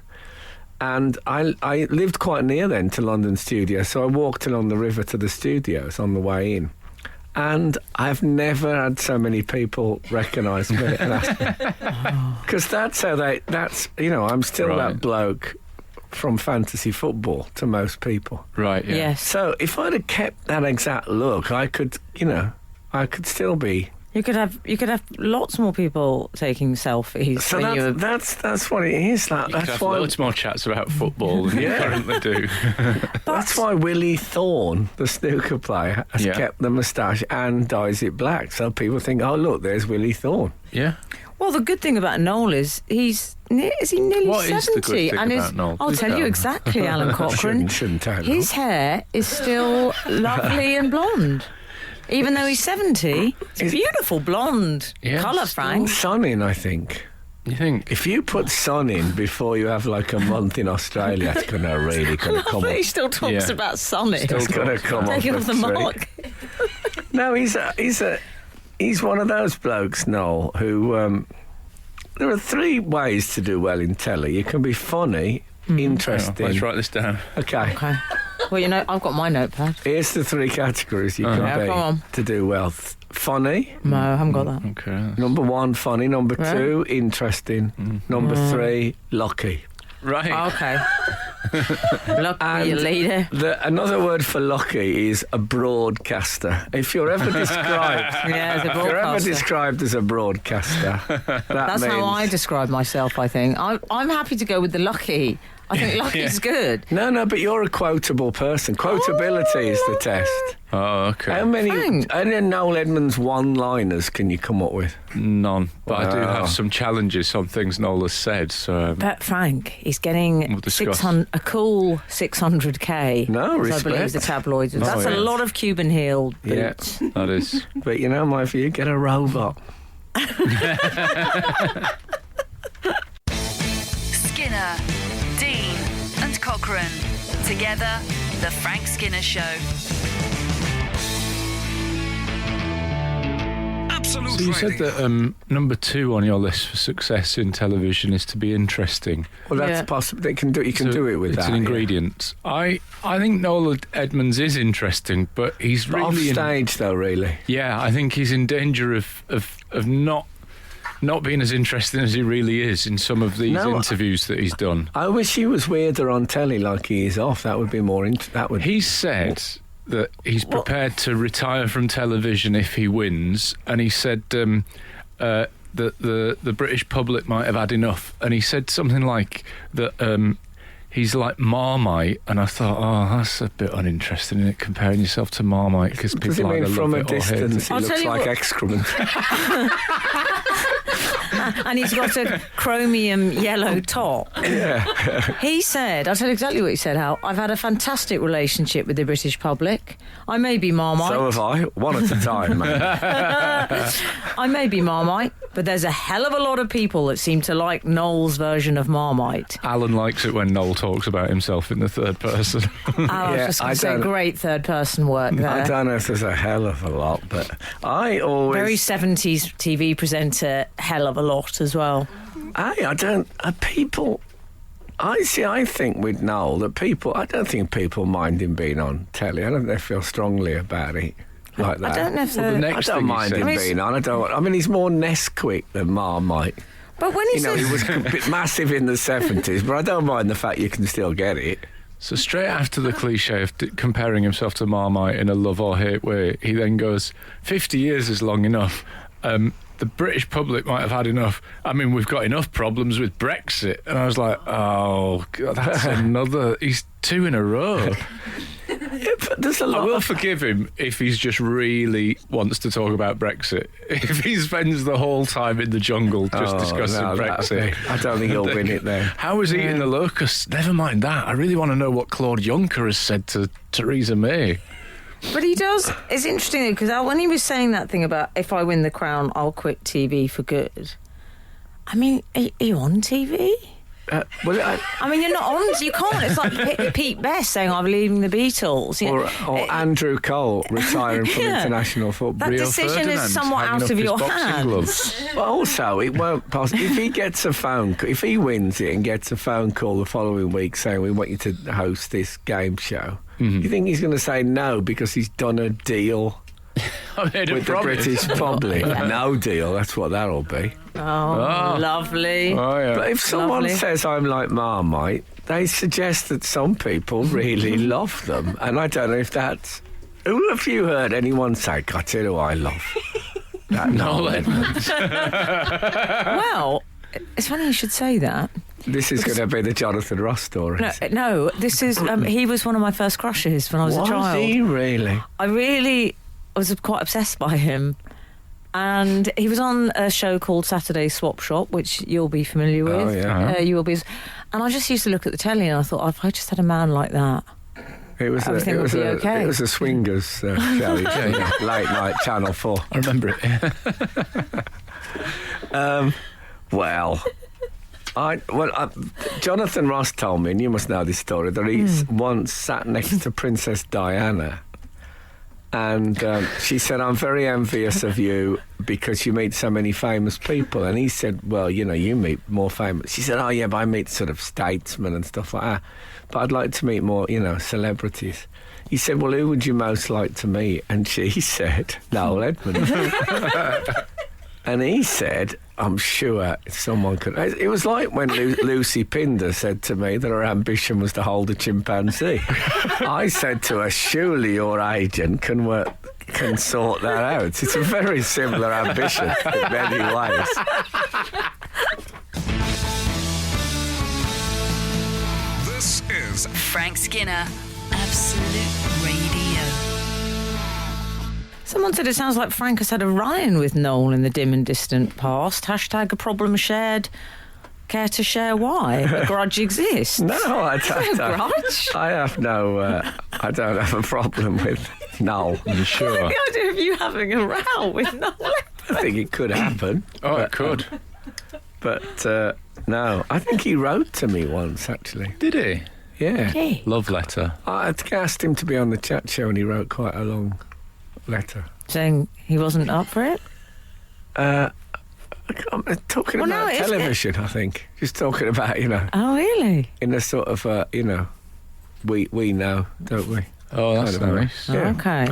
And I lived quite near then to London studio, so I walked along the river to the studios on the way in. And I've never had so many people recognise me and ask me. Because that's how I'm still that bloke from fantasy football to most people. Right, yeah. Yes. So if I'd have kept that exact look, I could still be. You could have lots more people taking selfies. So that's what it is. That's that's have why loads more chats about football than you currently do. that's why Willie Thorne, the snooker player, has kept the moustache and dyes it black. So people think, oh look, there's Willie Thorne. Yeah. Well, the good thing about Noel is is he nearly 70? What is the good thing about Noel? I'll tell you exactly, Alan Cochrane. Shouldn't tell His hair is still lovely and blonde. Even though he's 70, it's a beautiful blonde colour, Frank. Sun in, I think. You think? If you put sun in before you have like a month in Australia, it's going to really come But he up. still talks about sunny. It's going to come Take it off the tree. mark. No, he's one of those blokes, Noel, who there are three ways to do well in telly. You can be funny, interesting. Let's write this down. Okay. Well, I've got my notepad. Here's the three categories you can be come on. to do well. Funny. No, I haven't got that. Okay. Number one, funny. Number two, interesting. Number three, lucky. Right. Okay. Lucky you leader. Another word for lucky is a broadcaster. If you're ever described, Yeah, the if you're ever broadcaster. described as a broadcaster, That's how I describe myself, I think. I'm happy to go with the lucky. I think lucky's good. No, but you're a quotable person. Quotability is the test. Oh, okay. How many Frank. Noel Edmonds one-liners can you come up with? None. But I do Wow. have some challenges on things Noel has said. So But Frank, he's getting We'll discuss. a cool 600k. No, as I believe respect. the tabloids. Oh, That's yeah. a lot of Cuban heel Yeah. boots. that is. But my view, get a robot. Skinner, Dean, and Cochrane. Together, The Frank Skinner Show. Absolute So you said Radio. that number 2 on your list for success in television is to be interesting. Well, that's Yeah. possible. You can do it with it's that. an ingredient. I think Noel Edmonds is interesting, but he's Yeah. But off really stage, though, really. Yeah, I think he's in danger of not being as interesting as he really is in some of these interviews that he's done. I wish he was weirder on telly like he is off. That would be more. He said that he's prepared to retire from television if he wins, and he said that the British public might have had enough, and he said something like that. He's like Marmite, and I thought, that's a bit uninteresting, isn't it, comparing yourself to Marmite, because Does people it mean either from love a it or hate distance it. it I'll looks tell you like what- excrement? And he's got a chromium yellow top. Yeah. He said, I'll tell you exactly what he said, Hal. I've had a fantastic relationship with the British public. I may be Marmite. So have I. One at a time, man. I may be Marmite, But there's a hell of a lot of people that seem to like Noel's version of Marmite. Alan likes it when Noel talks about himself in the third person. I was just going to say, great third-person work there. I don't know if there's a hell of a lot, but I always... Very 70s TV presenter, hell of a lot as well. I don't... people... I think with Noel that I don't think people mind him being on telly. I don't think they feel strongly about it like that. I don't know if I don't mind him being on. I mean, he's more Nesquik than Marmite. But when he he was a bit massive in the 70s, but I don't mind the fact you can still get it. So straight after the cliche of comparing himself to Marmite in a love or hate way, he then goes, 50 years is long enough. The British public might have had enough. I mean, we've got enough problems with Brexit. And I was like, oh, God, that's another... He's 2 in a row. Yeah, but there's a lot. I will forgive him if he's just really wants to talk about Brexit. If he spends the whole time in the jungle just discussing Brexit. I don't think he'll win it there. How was he eating the locusts? Never mind that. I really want to know what Claude Juncker has said to Theresa May. But he does. It's interesting because when he was saying that thing about if I win the crown, I'll quit TV for good. I mean, are you on TV? I mean, you're not on. You can't. It's like Pete Best saying, "I'm leaving the Beatles," or Andrew Cole retiring from international football. That decision is somewhat out of your hands. But also, it won't pass. If he gets a phone, if he wins it and gets a phone call the following week saying, "We want you to host this game show," you think he's going to say no because he's done a deal with the British public? No deal. That's what that'll be. Oh, lovely. Oh, yeah. But if someone says I'm like Marmite, they suggest that some people really love them. And I don't know if that's... Who have you heard anyone say, I tell you who I love? That Noel Edmonds. Well, it's funny you should say that. This is going to be the Jonathan Ross story. No, this is... he was one of my first crushes when I was a child. Was he really? I was quite obsessed by him. And he was on a show called Saturday Swap Shop, which you'll be familiar with. Oh, yeah. You will be. And I just used to look at the telly and I thought, if I just had a man like that, everything would be okay. It was a swingers show, late night, Channel 4. I remember it. Jonathan Ross told me, and you must know this story, that he once sat next to Princess Diana. And she said, I'm very envious of you because you meet so many famous people. And he said, well, you meet more famous. She said, oh, yeah, but I meet sort of statesmen and stuff like that. But I'd like to meet more, celebrities. He said, well, who would you most like to meet? And she said, Noel Edmonds. And he said, I'm sure someone could... It was like when Lucy Pinder said to me that her ambition was to hold a chimpanzee. I said to her, surely your agent can sort that out. It's a very similar ambition in many ways. This is Frank Skinner, Absolute Radio. Someone said it sounds like Frank has had a run-in with Noel in the dim and distant past. # a problem shared. Care to share why? A grudge exists? No, I don't. No grudge? I have no... I don't have a problem with Noel. You sure? I like the idea of you having a row with Noel. I think it could happen. It could. But no, I think he wrote to me once, actually. Did he? Yeah. Hey. Love letter. I asked him to be on the chat show and he wrote quite a long letter. Saying he wasn't up for it? I'm talking about television, I think. Just talking about, Oh, really? in a sort of, we know, don't we? Oh, that's Kind of nice. way. Yeah. Okay.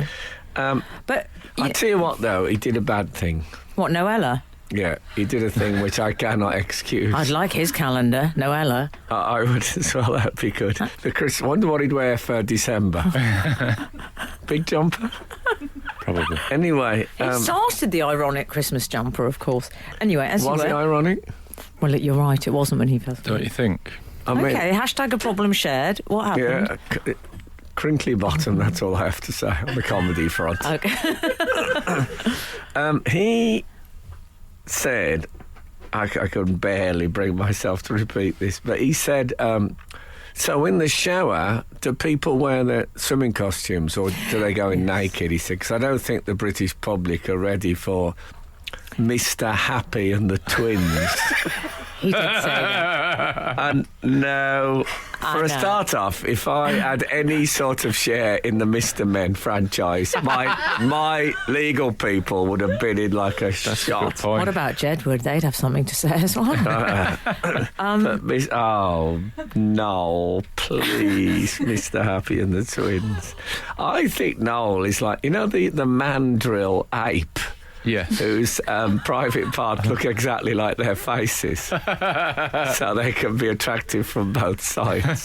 But I tell you what, though, he did a bad thing. what, Noella? Yeah, he did a thing which I cannot excuse. I'd like his calendar, Noella. I would as well, that'd be good. I wonder what he'd wear for December. Big jumper? Probably. Anyway. It started the ironic Christmas jumper, of course. Anyway, as Was you it were... ironic? Well, you're right, it wasn't when he first... Don't you think? I mean, Okay, # a problem shared. What happened? yeah, crinkly bottom, that's all I have to say on the comedy front. Okay. He said, I could barely bring myself to repeat this, but he said, so in the shower, do people wear their swimming costumes or do they go in naked? He said, because I don't think the British public are ready for Mr. Happy and the Twins. He did say that. And no, I for a know. start off, if I had any sort of share in the Mr. Men franchise, my legal people would have been in like a Good shot. point. What about Jedward? They'd have something to say as well. But Noel, please, Mr. Happy and the Twins. I think Noel is like, the mandrill ape. Yes. Whose private parts look exactly like their faces, so they can be attractive from both sides.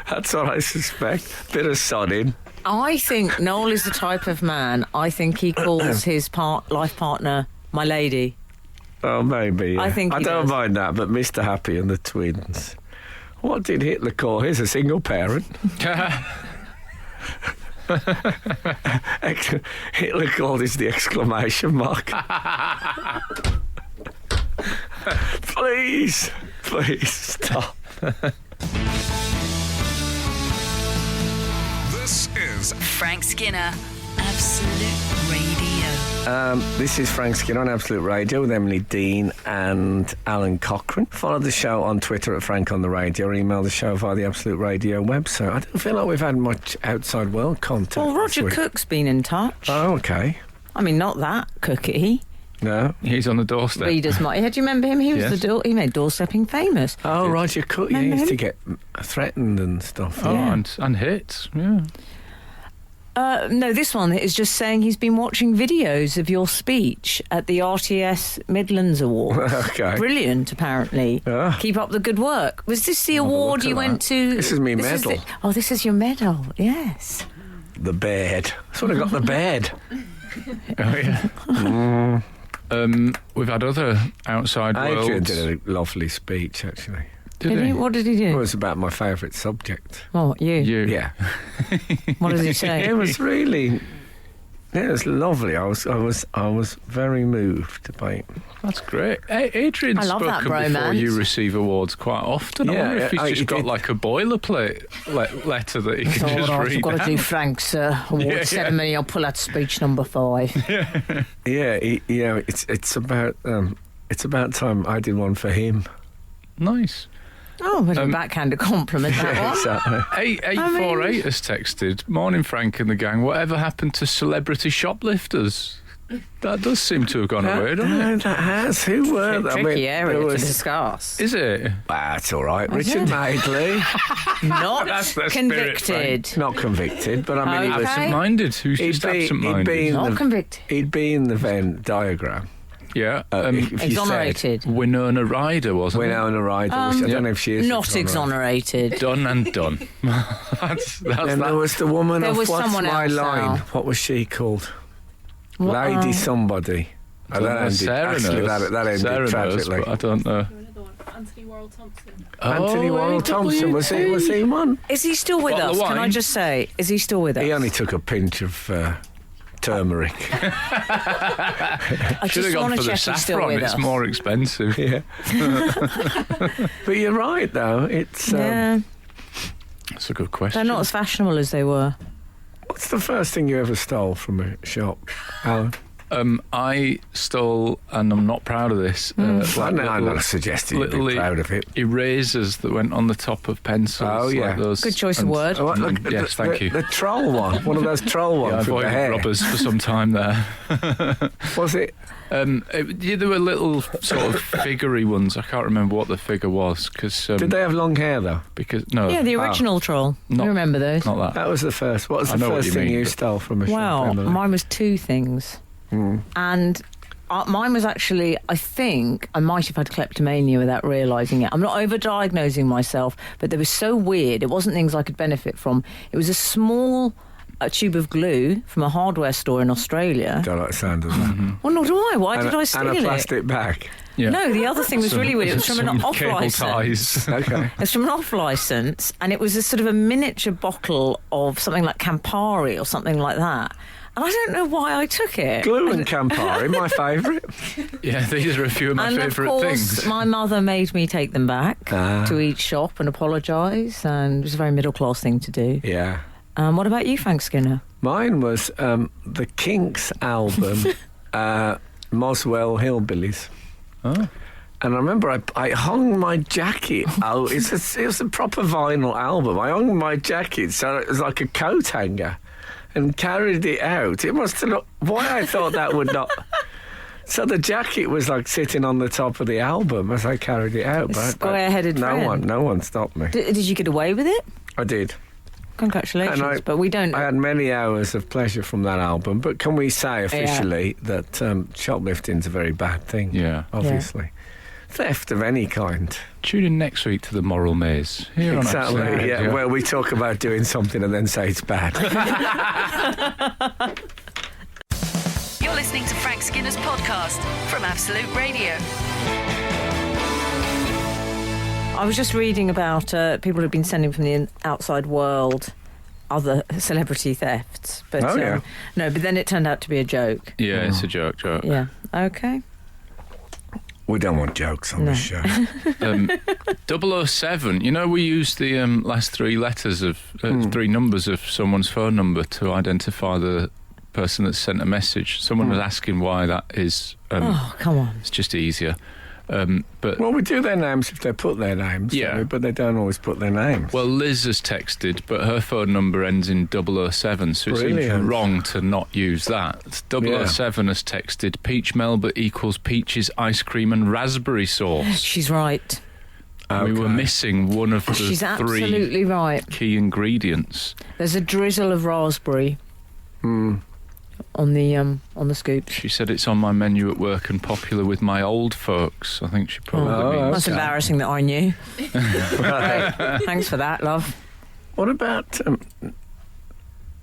That's what I suspect. Bit of sodding. I think Noel is the type of man, I think he calls his life partner my lady. Oh, maybe. Yeah. I think I he don't does. mind that, but Mr. Happy and the Twins. What did Hitler call his? A single parent? Hitler called his the exclamation mark. Please stop. This is Frank Skinner, Absolute Radio. This is Frank Skinner on Absolute Radio with Emily Dean and Alan Cochrane. Follow the show on Twitter at Frank on the Radio or email the show via the Absolute Radio website. I don't feel like we've had much outside world contact. Well, this Roger week. Cook's been in touch. Oh, okay. I mean, not that cookie. No. He's on the doorstep. Readers might. Do you remember him? He was Yes. he made doorstepping famous. Oh, Roger Cook. Yeah, he Remember used to him? get threatened and stuff. Oh, Yeah. and hits. Yeah. No, this one is just saying he's been watching videos of your speech at the RTS Midlands Awards. Okay. Brilliant, apparently. Ah. Keep up the good work. Was this the I'll have a award look you at went that. to? This is me medal. This is your medal, yes. The bed. Sort of got the bed. Oh, yeah. We've had other outside Adrian worlds. did a lovely speech, actually. Did he? What did he It do? was about my favourite subject. Oh, you. Yeah. What did he say? It was really... It was lovely. I was very moved by it. That's great. Adrian's I love that spoken before bromance. you receive awards quite often. I Yeah, wonder if he's he just got did. like a boilerplate letter that he can Oh, just right, read I've got to do out. Frank's award Yeah, yeah. ceremony. I'll pull out speech number 5. Yeah, it's about time I did one for him. Nice. Oh, but a backhanded compliment, that one. Exactly. 8848 has texted, "Morning, Frank and the gang. Whatever happened to celebrity shoplifters? That does seem to have gone away, doesn't it? That has. Who were they? Tricky area there to was- discuss. Is it? That's all right. Richard Madeley, Not That's the spirit, convicted. not convicted, but I mean, he was. Okay. Absent-minded. Who's He'd just be- he'd absent-minded? be- Not the- convicted. He'd be in the Venn diagram. Yeah. If you Exonerated. Winona Ryder, said wasn't it? Winona Ryder, which I don't know if she is. Not exonerated. Done and done. that's Then that. there was the woman There of was What's someone My else Line? now. What was she called? What, Lady somebody. And that ended, Sarah actually, knows. that ended Sarah knows, tragically. but I don't know. Another one, Anthony Worrell Thompson. Anthony Worrell Thompson, was he one? Is he still with Bottle us? of Can I wine. just say, is he still with us? He only took a pinch of turmeric. I Should have just gone want for to the check he's still saffron. with It's us. more expensive. Yeah. But you're right, though. It's Yeah, That's a good question. they're not as fashionable as they were. what's the first thing you ever stole from a shop, Alan? I stole, and I'm not proud of this. I'm like not suggesting you'd be little proud of it. erasers that went on the top of pencils. Oh, yeah. like those, Good choice of and- word. Oh, look, yes, thank you. The troll one, one of those troll Yeah, I ones with the avoided hair. robbers for some time there. Was it? Yeah, there were little sort of figurey ones. I can't remember what the figure was because Did they have long hair though? no, Yeah, the original troll. Not- you remember those? not that. That was the first. What was I the know what first you thing mean, you but- stole from a Well, shop? Emily? mine was 2 things. And mine was actually, I think, I might have had kleptomania without realising it. I'm not over-diagnosing myself, but they were so weird. It wasn't things I could benefit from. It was a small tube of glue from a hardware store in Australia. Don't like the sound of that. Well, nor do I. Why And did I steal and a it? plastic bag. Yeah. No, the other thing was really weird. It was from an Some off cable license. ties. Okay. It's from an off license, and it was a sort of a miniature bottle of something like Campari or something like that. And I don't know why I took it. Glue and Campari, my favourite. Yeah, these are a few of my And of favourite course, things. my mother made me take them back to each shop and apologise, and it was a very middle class thing to do. Yeah. What about you, Frank Skinner? Mine was the Kinks album. Moswell Hillbillies. Oh. And I remember I hung my jacket out. It was a proper vinyl album. I hung my jacket so it was like a coat hanger and carried it out. It must have not... Why I thought that would not... So the jacket was like sitting on the top of the album as I carried it out. But Square-headed friend. No one stopped me. Did you get away with it? I did. Congratulations, but we don't... I had many hours of pleasure from that album, but can we say officially that shoplifting's a very bad thing? Yeah. Obviously. Yeah. Theft of any kind. Tune in next week to the Moral Maze. Here on Exactly, Absolute yeah, Radio. where we talk about doing something and then say it's bad. You're listening to Frank Skinner's podcast from Absolute Radio. I was just reading about people who've been sending from the outside world other celebrity thefts. But, yeah. No, but then it turned out to be a joke. Yeah, it's a joke. Yeah, okay. We don't want jokes on this show. 007, you know, we use the last three letters of, three numbers of someone's phone number to identify the person that sent a message. Someone was asking why that is. Oh, come on. It's just easier. But Well, we do their names if they put their names, Yeah. don't we? But they don't always put their names. Well, Liz has texted, but her phone number ends in 007, so it seems Brilliant. wrong to not use that. 007 has texted, Peach Melba equals peaches, ice cream and raspberry sauce. She's right. And we were missing one of the She's three absolutely right. key ingredients. There's a drizzle of raspberry on the scoop. She said it's on my menu at work and popular with my old folks. I think she probably means. That's embarrassing that I knew. Great. Thanks for that, love. What about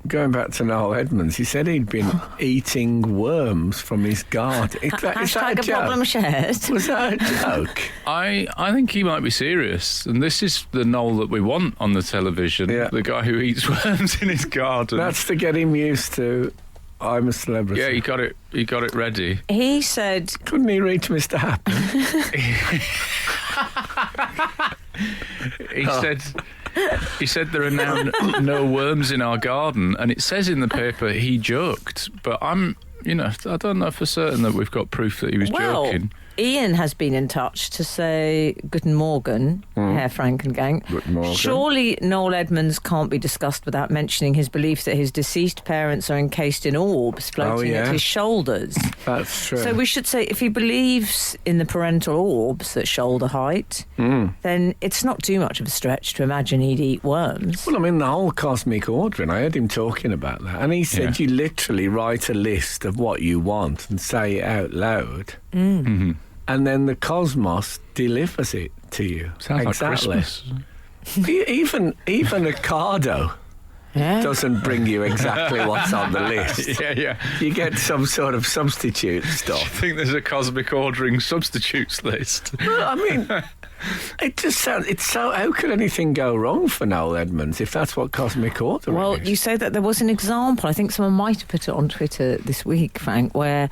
going back to Noel Edmonds? He said he'd been eating worms from his garden. Is that a Hashtag a joke? problem shared. Was that a joke? I think he might be serious, and this is the Noel that we want on the television. Yeah. The guy who eats worms in his garden. That's to get him used to I'm a celebrity. Yeah, he got it ready. He said... Couldn't he reach Mr. Happy? He said there are now no worms in our garden, and it says in the paper he joked, but I don't know for certain that we've got proof that he was joking. Ian has been in touch to say Guten Morgen, Herr Frank and gang. Guten Morgen. Surely Noel Edmonds can't be discussed without mentioning his belief that his deceased parents are encased in orbs floating at his shoulders. That's true. So we should say if he believes in the parental orbs at shoulder height, then it's not too much of a stretch to imagine he'd eat worms. Well, I mean, the whole cosmic ordering, I heard him talking about that. And he said you literally write a list of what you want and say it out loud. Mm-hmm. And then the cosmos delivers it to you. Sounds like Christmas. Even a cardo doesn't bring you exactly what's on the list. Yeah. You get some sort of substitute I stuff. think there's a cosmic ordering substitutes list. Well, I mean, it just sounds... It's so... How could anything go wrong for Noel Edmonds if that's what cosmic ordering Well, is? you say that there was an example. I think someone might have put it on Twitter this week, Frank, where...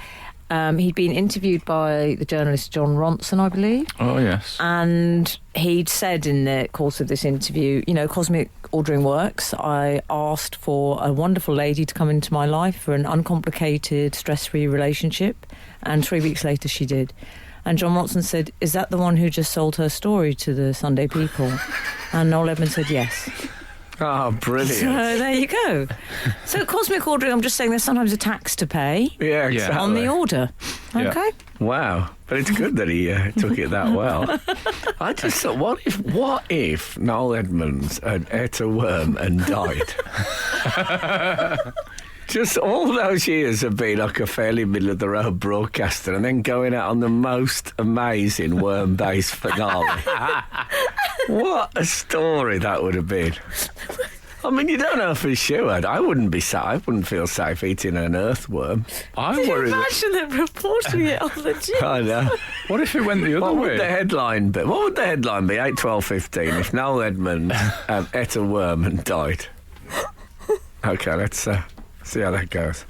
he'd been interviewed by the journalist John Ronson, I believe. Oh, yes. And he'd said in the course of this interview, cosmic ordering works. I asked for a wonderful lady to come into my life for an uncomplicated, stress-free relationship. And 3 weeks later, she did. And John Ronson said, is that the one who just sold her story to the Sunday People? And Noel Edmonds said, yes. Oh, brilliant. So there you go. So cosmic ordering, I'm just saying there's sometimes a tax to pay Yeah, exactly. on the order. Yeah. Okay. Wow. But it's good that he took it that well. I just thought, what if Noel Edmonds had ate a worm and died? Just all those years of being like a fairly middle-of-the-road broadcaster and then going out on the most amazing worm-based finale. What a story that would have been. I mean, you don't know for sure. I wouldn't feel safe eating an earthworm. I worry. Imagine them reporting it on the news. I know. What if it went the other What way? would the headline be? 8, 12, 15 if Noel Edmonds ate a worm and died? Okay, let's see how that goes.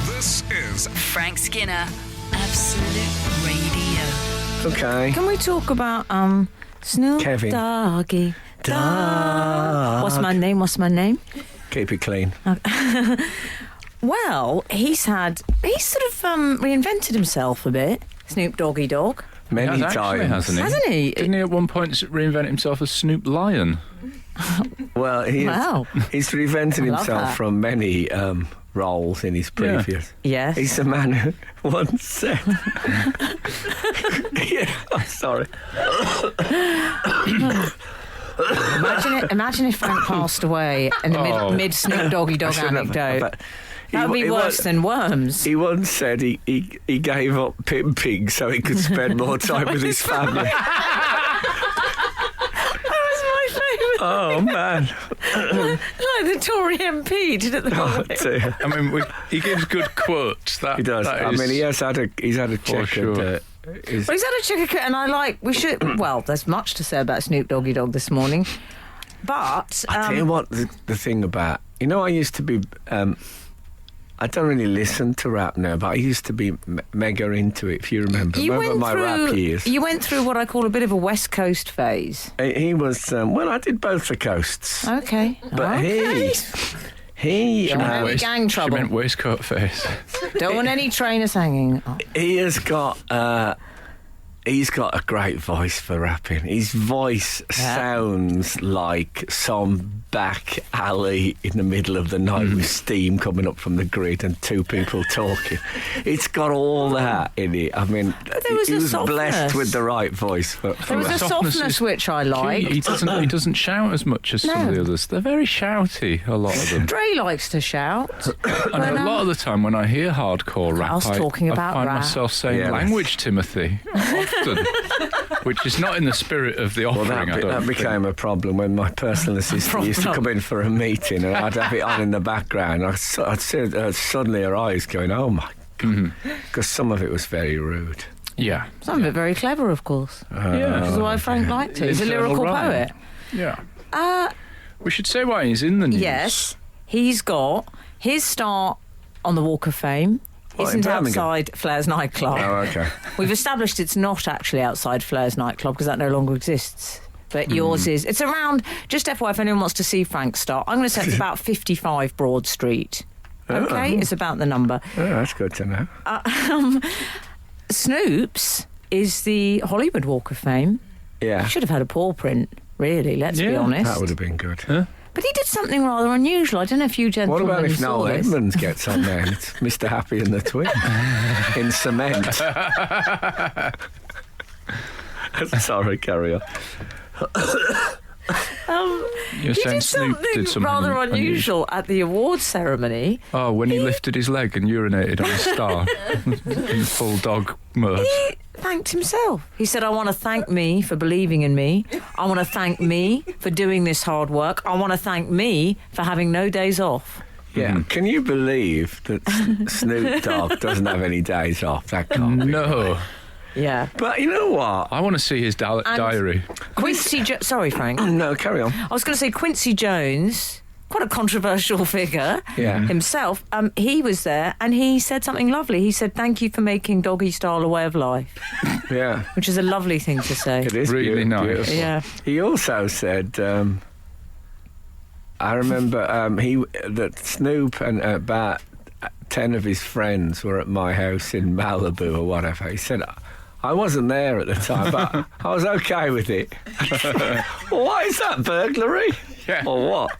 This is Frank Skinner, Absolute Radio. Okay. Can we talk about Snoop Kevin. Doggy? Dog. What's my name? Keep it clean. Well, he's sort of reinvented himself a bit. Snoop Doggy Dogg. Many He has actually, times. Hasn't he? Didn't he at one point reinvent himself as Snoop Lion? Well, Wow. he's reinvented I love himself that. from many roles in his previous. Yes. He's the man who once said. Yeah, I'm sorry. Imagine if Frank passed away in the mid Snoop Doggy Dog anecdote. That would be worse than worms. He once said he gave up pimping so he could spend more time with his family. Oh, man. Like the Tory MP did at the Oh, moment. dear. I mean, he gives good quotes. That, He does. that I is- mean, he's had a check sure. at his... Well, he's had a chicken and we should. Well, there's much to say about Snoop Doggy Dog this morning, but I tell you what, the thing about... You know, I used to be... I don't really listen to rap now, but I used to be mega into it, if you remember. Remember my rap years? You went through what I call a bit of a West Coast phase. He was... well, I did both the coasts. Okay. But okay. he... Don't want any gang She trouble. meant waistcoat face. Don't want any trainers hanging. Oh. He has got... he's got a great voice for rapping. His voice sounds like some back alley in the middle of the night with steam coming up from the grid and two people talking. It's got all that in it. I mean, there was he a was blessed softness. with the right voice for There was a Softness softness is which I liked. He doesn't shout as much as some of the others. They're very shouty, a lot of them. Dre likes to shout. And a lot of the time when I hear hardcore rap, I was talking about find rap. myself saying Yeah, language, Timothy, often, which is not in the spirit of the Well, offering, I don't that think. became a problem when my personal assistant used to come in for a meeting and I'd have it on in the background. I'd see suddenly her eyes going, oh my God, because some of it was very rude. Yeah. Some of it very clever, of course. Yeah. Which is why Frank liked it. He's a Internal lyrical rhyme. poet. Yeah. We should say why he's in the news. Yes, he's got his start on the Walk of Fame. What, Isn't in Birmingham? outside Flair's nightclub. Oh, okay. We've established it's not actually outside Flair's nightclub because that no longer exists. But yours is. It's around, just FYI, if anyone wants to see Frank start, I'm going to say it's about 55 Broad Street. Okay, it's about the number. Oh, that's good to know. Snoop's is the Hollywood Walk of Fame. Yeah, Should have had a paw print, really, let's be Yeah, honest. that would have been good. But he did something rather unusual. I don't know if you What gentlemen about if saw Noel this. Edmonds gets on there and it's Mr. Happy and the Twins in cement? Sorry, carry on. You're He saying did Snoop did something rather unusual at the awards ceremony. Oh, when he lifted his leg and urinated on a star in full dog mode. He thanked himself. He said, I want to thank me for believing in me. I want to thank me for doing this hard work. I want to thank me for having no days off. Yeah, can you believe that Snoop Dogg doesn't have any days off? That can't be. No. Yeah. But you know what? I want to see his diary. Quincy Sorry, Frank. No, carry on. I was going to say Quincy Jones, quite a controversial figure himself. He was there and he said something lovely. He said, thank you for making doggy style a way of life, Yeah, which is a lovely thing to say. it is Really nice. beautiful. Yeah. He also said, I remember that Snoop and about 10 of his friends were at my house in Malibu or whatever. He said, I wasn't there at the time, but I was okay with it. Well, what is that, burglary? Yeah. Or what?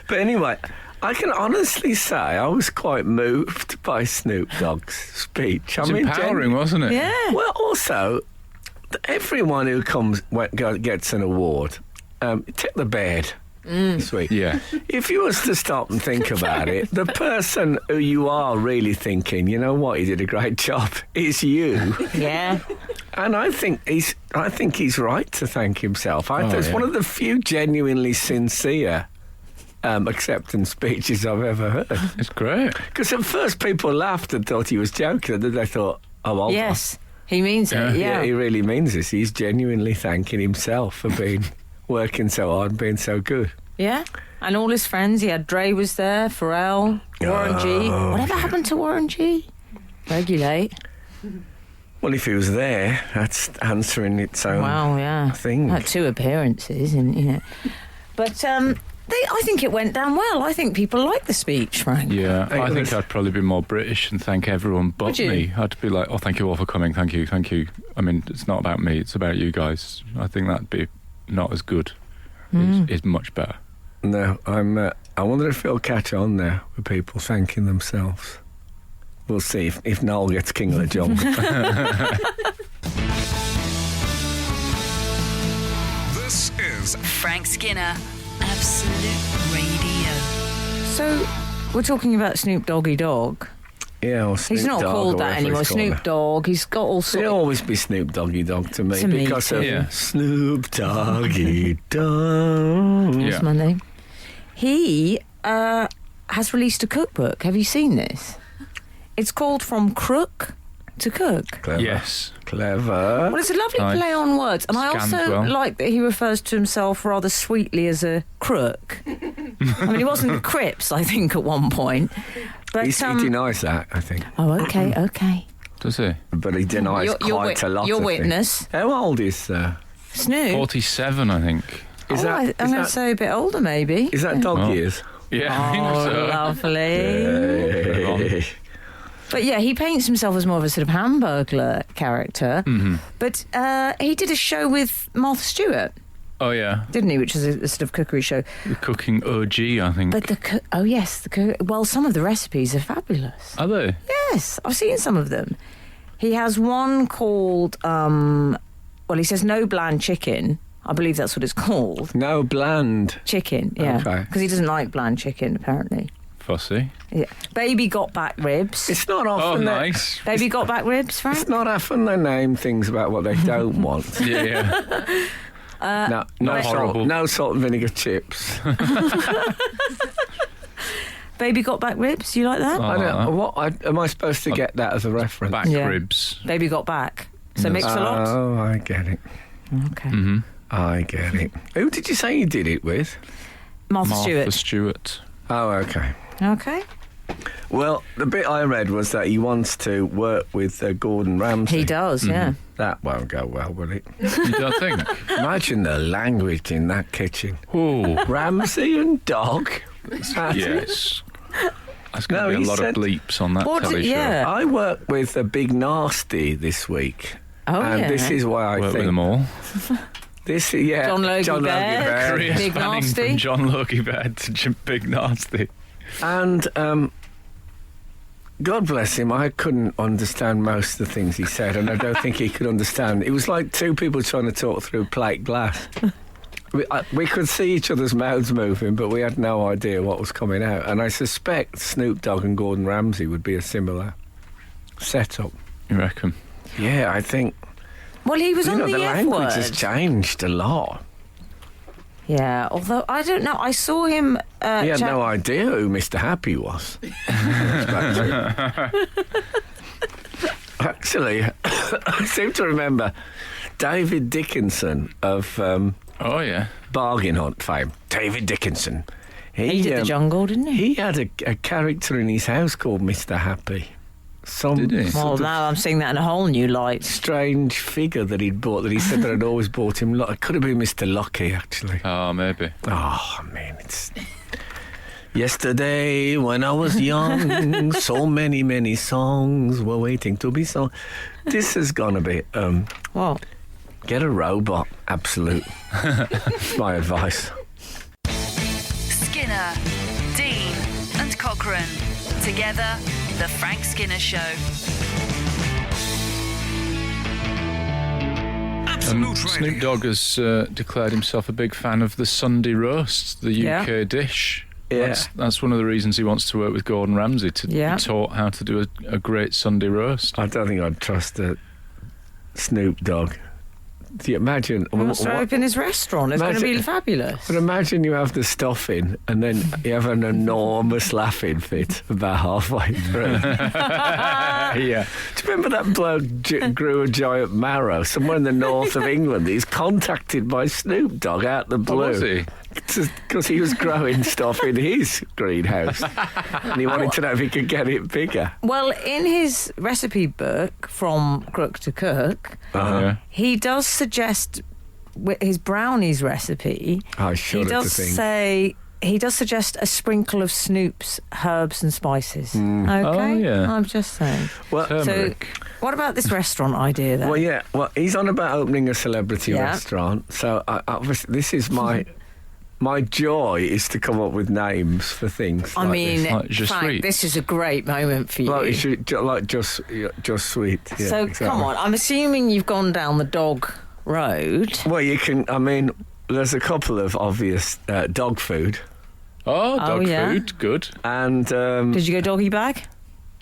But anyway, I can honestly say I was quite moved by Snoop Dogg's speech. It's empowering, wasn't it? Yeah. Well, also, everyone who gets an award, tick the bed. Sweet. Yeah. If you was to stop and think about it, the person who you are really thinking, you know what, he did a great job, is you. Yeah. And I think he's right to thank himself. It's one of the few genuinely sincere acceptance speeches I've ever heard. It's great. Because at first people laughed and thought he was joking, and then they thought, oh, well, Yes. He means it. yeah, Yeah. he really means this. He's genuinely thanking himself for working so hard and being so good. Yeah. And all his friends. He had Dre was there, Pharrell, Warren G. Whatever happened to Warren G? Regulate. Well, if he was there, that's answering its own Wow, yeah. thing. Had 2 appearances, and you know. But I think it went down well. I think people like the speech, Frank. Yeah, I think I'd probably be more British and thank everyone but Would you? me. I'd be like, oh, thank you all for coming. Thank you. I mean, it's not about me. It's about you guys. I think that'd be not as good. It's much better. No, I wonder if it'll catch on now with people thanking themselves. We'll see if Noel gets King of the Jungle. This is Frank Skinner, Absolute Radio. So, we're talking about Snoop Dogg. Yeah, or He's Snoop not Dogg, called or that whatever anymore. he's called Snoop Dogg. He's got all sorts. It'll always be Snoop Doggy Dogg to me To me because too. of Yeah. Snoop Doggy Dogg. Yeah. That's my name. He has released a cookbook. Have you seen this? It's called From Crook to Cook. Clever. Yes. Clever. Well, it's a lovely Nice. play on words, and I Scans also well. like that he refers to himself rather sweetly as a crook. I mean, he wasn't the Crips, I think, at one point. But He denies that, I think. oh, okay. Does he? But he denies quite a lot Your of witness, things. How old is Snoop. 47, I think. Is that, I'm is going to that, say a bit older, maybe. is that dog Oh. years? Yeah, I think Oh, so. lovely. Hey. But yeah, he paints himself as more of a sort of Hamburglar character. Mhm. But he did a show with Martha Stewart, Oh, yeah. didn't he? Which was a sort of cookery show. The cooking OG, I think. But well, some of the recipes are fabulous. Are they? Yes, I've seen some of them. He has one called, he says no bland chicken. I believe that's what it's called. No, bland. Chicken, yeah. Okay. Because he doesn't like bland chicken, apparently. Fussy. Yeah. Baby got back ribs. It's not Oh, often that... nice. Baby got back ribs, Frank? It's not often they name things about what they don't want. Yeah. No, Not horrible. No salt and vinegar chips. Baby got back ribs, you like that? Oh. I don't. Am I supposed to get that as a reference? Back Yeah. ribs. Baby got back. So mix a lot. Oh, I get it. Okay. Mm-hmm. I get it. Who did you say you did it with? Martha Martha Stewart. Stewart. Oh, okay. Okay. Well, the bit I read was that he wants to work with Gordon Ramsay. He does, yeah. That won't go well, will it? You don't think? Imagine the language in that kitchen. Oh, Ramsay and Dogg. yes. That's going No, to be he a lot said- of bleeps on that What telly show. yeah. I worked with a big nasty this week. Oh, and yeah. this is why I Work with think them all. this. Yeah, John Logie Baird. Baird. Career Big spanning Nasty. from John Logie Baird to Big Nasty. And God bless him, I couldn't understand most of the things he said, and I don't think he could understand. It was like two people trying to talk through plate glass. We could see each other's mouths moving, but we had no idea what was coming out. And I suspect Snoop Dogg and Gordon Ramsay would be a similar setup. You reckon? Yeah, I think. Well, he was on The the F language word. has changed a lot. Yeah, although I don't know. I saw him. He had no idea who Mr. Happy was. Actually, I seem to remember David Dickinson of Oh, yeah. Bargain Hunt fame. David Dickinson. He did the jungle, didn't he? He had a character in his house called Mr. Happy. Some Did he? Well, sort of now I'm seeing that in a whole new light. strange figure that he'd bought, that he said that I'd always bought him. It could have been Mr. Lucky, actually. Oh, maybe. Oh, man, it's... Yesterday, when I was young, so many, many songs were waiting to be sung. This is gonna be... What? get a robot, absolute. That's my advice. Skinner, Dean, and Cochrane. Together, The Frank Skinner Show. Absolute Snoop Radio. Dogg has declared himself a big fan of the Sunday roast, the UK dish. Yeah. That's one of the reasons he wants to work with Gordon Ramsay, to Yeah. be taught how to do a great Sunday roast. I don't think I'd trust a Snoop Dogg. Do you imagine? He wants to open his restaurant. It's going to be Imagine- fabulous. But imagine you have the stuffing and then you have an enormous laughing fit about halfway through. Yeah. Do you remember that bloke grew a giant marrow somewhere in the north of England? He's contacted by Snoop Dogg out the blue. Oh, was he? Because he was growing stuff in his greenhouse and he wanted to know if he could get it bigger. Well, in his recipe book, From Crook to Cook, Yeah. he does suggest with his brownies recipe. I He shudder to does think. say he does suggest a sprinkle of Snoop's herbs and spices. Mm. Okay, Oh, yeah. I'm just saying. Well, Turmeric. So, what about this restaurant idea then? well, yeah. Well, he's on about opening a celebrity Yeah. restaurant. So, obviously, this is my joy is to come up with names for things. I like mean, this. Like Je Frank, Suis. this is a great moment for you. Like, just sweet. Yeah, so exactly. come on, I'm assuming you've gone down the Dogg road. Well, you can. I mean, there's a couple of obvious dog food, Oh, dog yeah. food. Good. and Did you go doggy bag?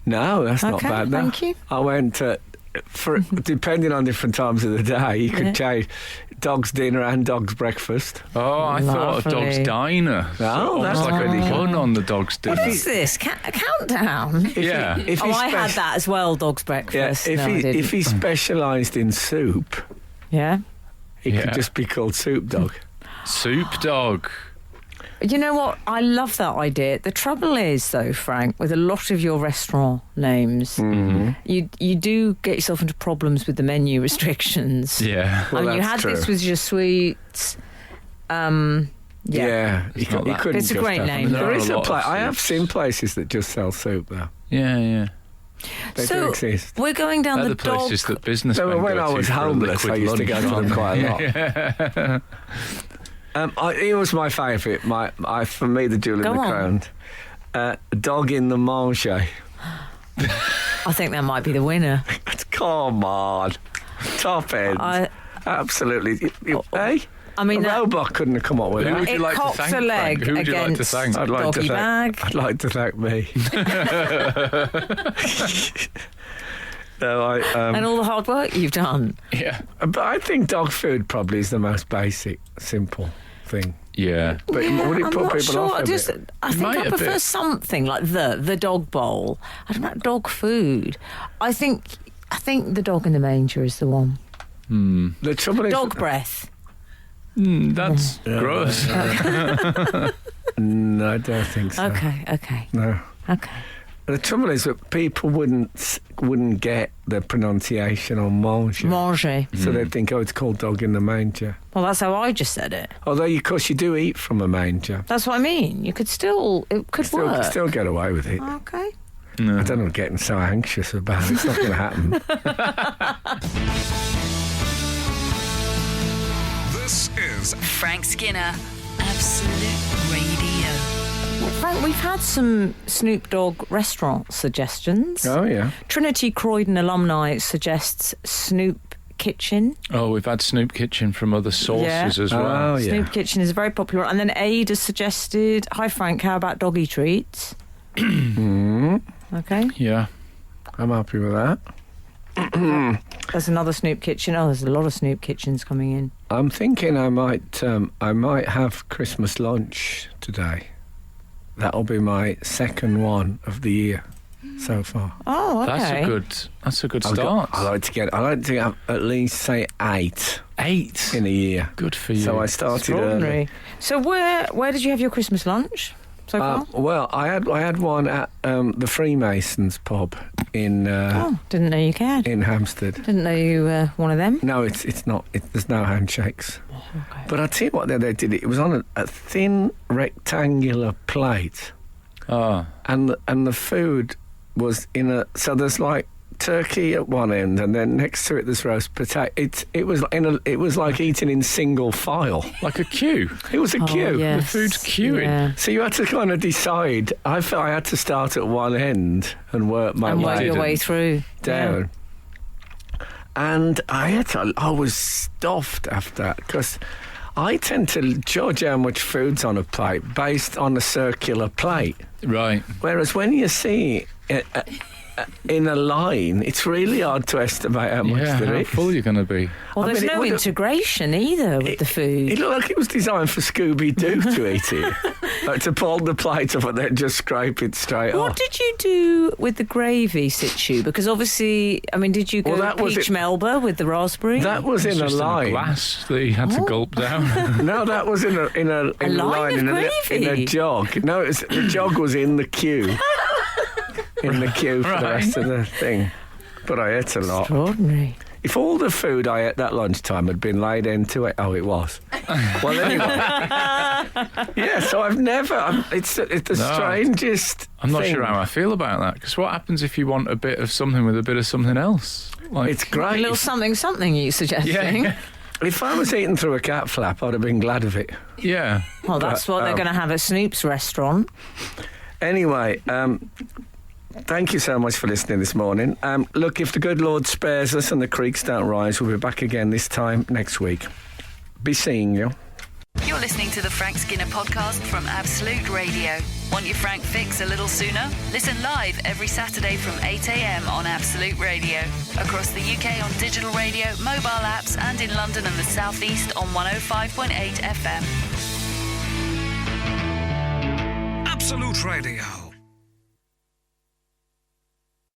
no, that's not Okay, bad. No. thank you. I went for depending on different times of the day. You could Yeah. change dog's dinner and dog's breakfast. Oh, I thought of Lovely. Dog's Diner. Oh, that's almost like really a good. pun on the Dog's Dinner. What is this? Countdown? Yeah. If Oh, he's I had that as well, Dog's breakfast. Yeah, No, I if didn't. he specialised in soup, Yeah. he Yeah. could just be called Soup Dog. Soup Dog. You know what? I love that idea. The trouble is, though, Frank, with a lot of your restaurant names, Mm-hmm. you do get yourself into problems with the menu restrictions. Yeah. Well, I mean, you that's had this true. with your sweets. Yeah. You not that- couldn't. It's a just great have- name, There though. is There are a lot of I have soups. seen places that just sell soup though. Yeah, yeah. They do So exist. we're going down They're the the places Dogg. that businessmen No, when go I to was for a homeless, I liquid used to go lunch, to them aren't quite a they? lot. He was my favourite. For me, the jewel in Go the on. crown. Dog in the manger. I think that might be the winner. Come on, top end. Absolutely. Hey, I mean, a that- robot couldn't have come up with Who that. would you it like to cocks thank, a leg Frank? Who would you like to against thank? I'd like to doggy thank. bag. I'd like to thank me. No, And all the hard work you've done. Yeah. but I think dog food probably is the most basic, simple thing. Yeah. But would it I'm put not people sure. off a bit? I think might I a prefer bit. something like the dog bowl. I don't know, dog food. I think the dog in the manger is the one. The trouble is, Dog breath. That's gross. No, I don't think so. Okay. No. Okay. The trouble is that people wouldn't get the pronunciation on manger. Manger. So they'd think, oh, it's called dog in the manger. Well, that's how I just said it. Although, of course, you do eat from a manger. That's what I mean. You could it could work. Still get away with it. Okay. No. I don't know, getting so anxious about it. It's not going to happen. This is Frank Skinner, Absolute Radio. Frank, we've had some Snoop Dogg restaurant suggestions. Oh, yeah. Trinity Croydon alumni suggests Snoop Kitchen. Oh, we've had Snoop Kitchen from other sources Yeah. as well. Oh, yeah. Snoop Kitchen is very popular. And then Aid has suggested, hi Frank, how about doggy treats? Okay. Yeah. I'm happy with that. There's another Snoop Kitchen. Oh, there's a lot of Snoop Kitchens coming in. I'm thinking I might have Christmas lunch today. That'll be my second one of the year so far. Oh, okay. That's a good I start. like to have at least say 8 8 in a year. Good for you. So I started early. Extraordinary. So where did you have your Christmas lunch so far? Well, I had one at the Freemasons pub in Didn't know you cared. in Hampstead. Didn't know you were one of them. No, it's not. There's no handshakes. Okay. But I tell you what, they did it. It was on a thin rectangular plate, Oh. and the food was in a. So there's like turkey at one end, and then next to it there's roast potato. It was like eating in single file. Like a queue. It was a queue. yes. The food's queuing. Yeah. So you had to kind of decide. I felt I had to start at one end and work my And way work your way through. down. And I was stuffed after that because I tend to judge how much food's on a plate based on a circular plate. Right. Whereas when you see it in a line, it's really hard to estimate how much Yeah, there how is. full you're going to be. Well, I there's mean, it no would've- integration either with the food. It looked like it was designed for Scooby-Doo to eat it. Like to pull the plate up and then just scrape it straight What off. did you do with the gravy situ? Because obviously, I mean, did you go Well, that was peach it- Melba with the raspberry? That was It's in a just line. glass that he had to gulp down. No, that was in a line line of in gravy? a jog. No, the jog was in the queue. In the queue for the Right. rest of the thing. But I ate a lot. Extraordinary. If all the food I ate that lunchtime had been laid into it, oh, it was. Well, anyway. Yeah, so I've never... It's the strangest I'm not thing. sure how I feel about that, because what happens if you want a bit of something with a bit of something else? Like, It's A great. little something you suggesting? yeah. If I was eating through a cat flap, I'd have been glad of it. Yeah. Well, that's what they're going to have at Snoop's restaurant. Anyway, thank you so much for listening this morning. Look, if the good Lord spares us and the creeks don't rise, we'll be back again this time next week. Be seeing you. You're listening to the Frank Skinner podcast from Absolute Radio. Want your Frank fix a little sooner? Listen live every Saturday from 8 a.m. on Absolute Radio. Across the UK on digital radio, mobile apps, and in London and the South East on 105.8 FM. Absolute Radio.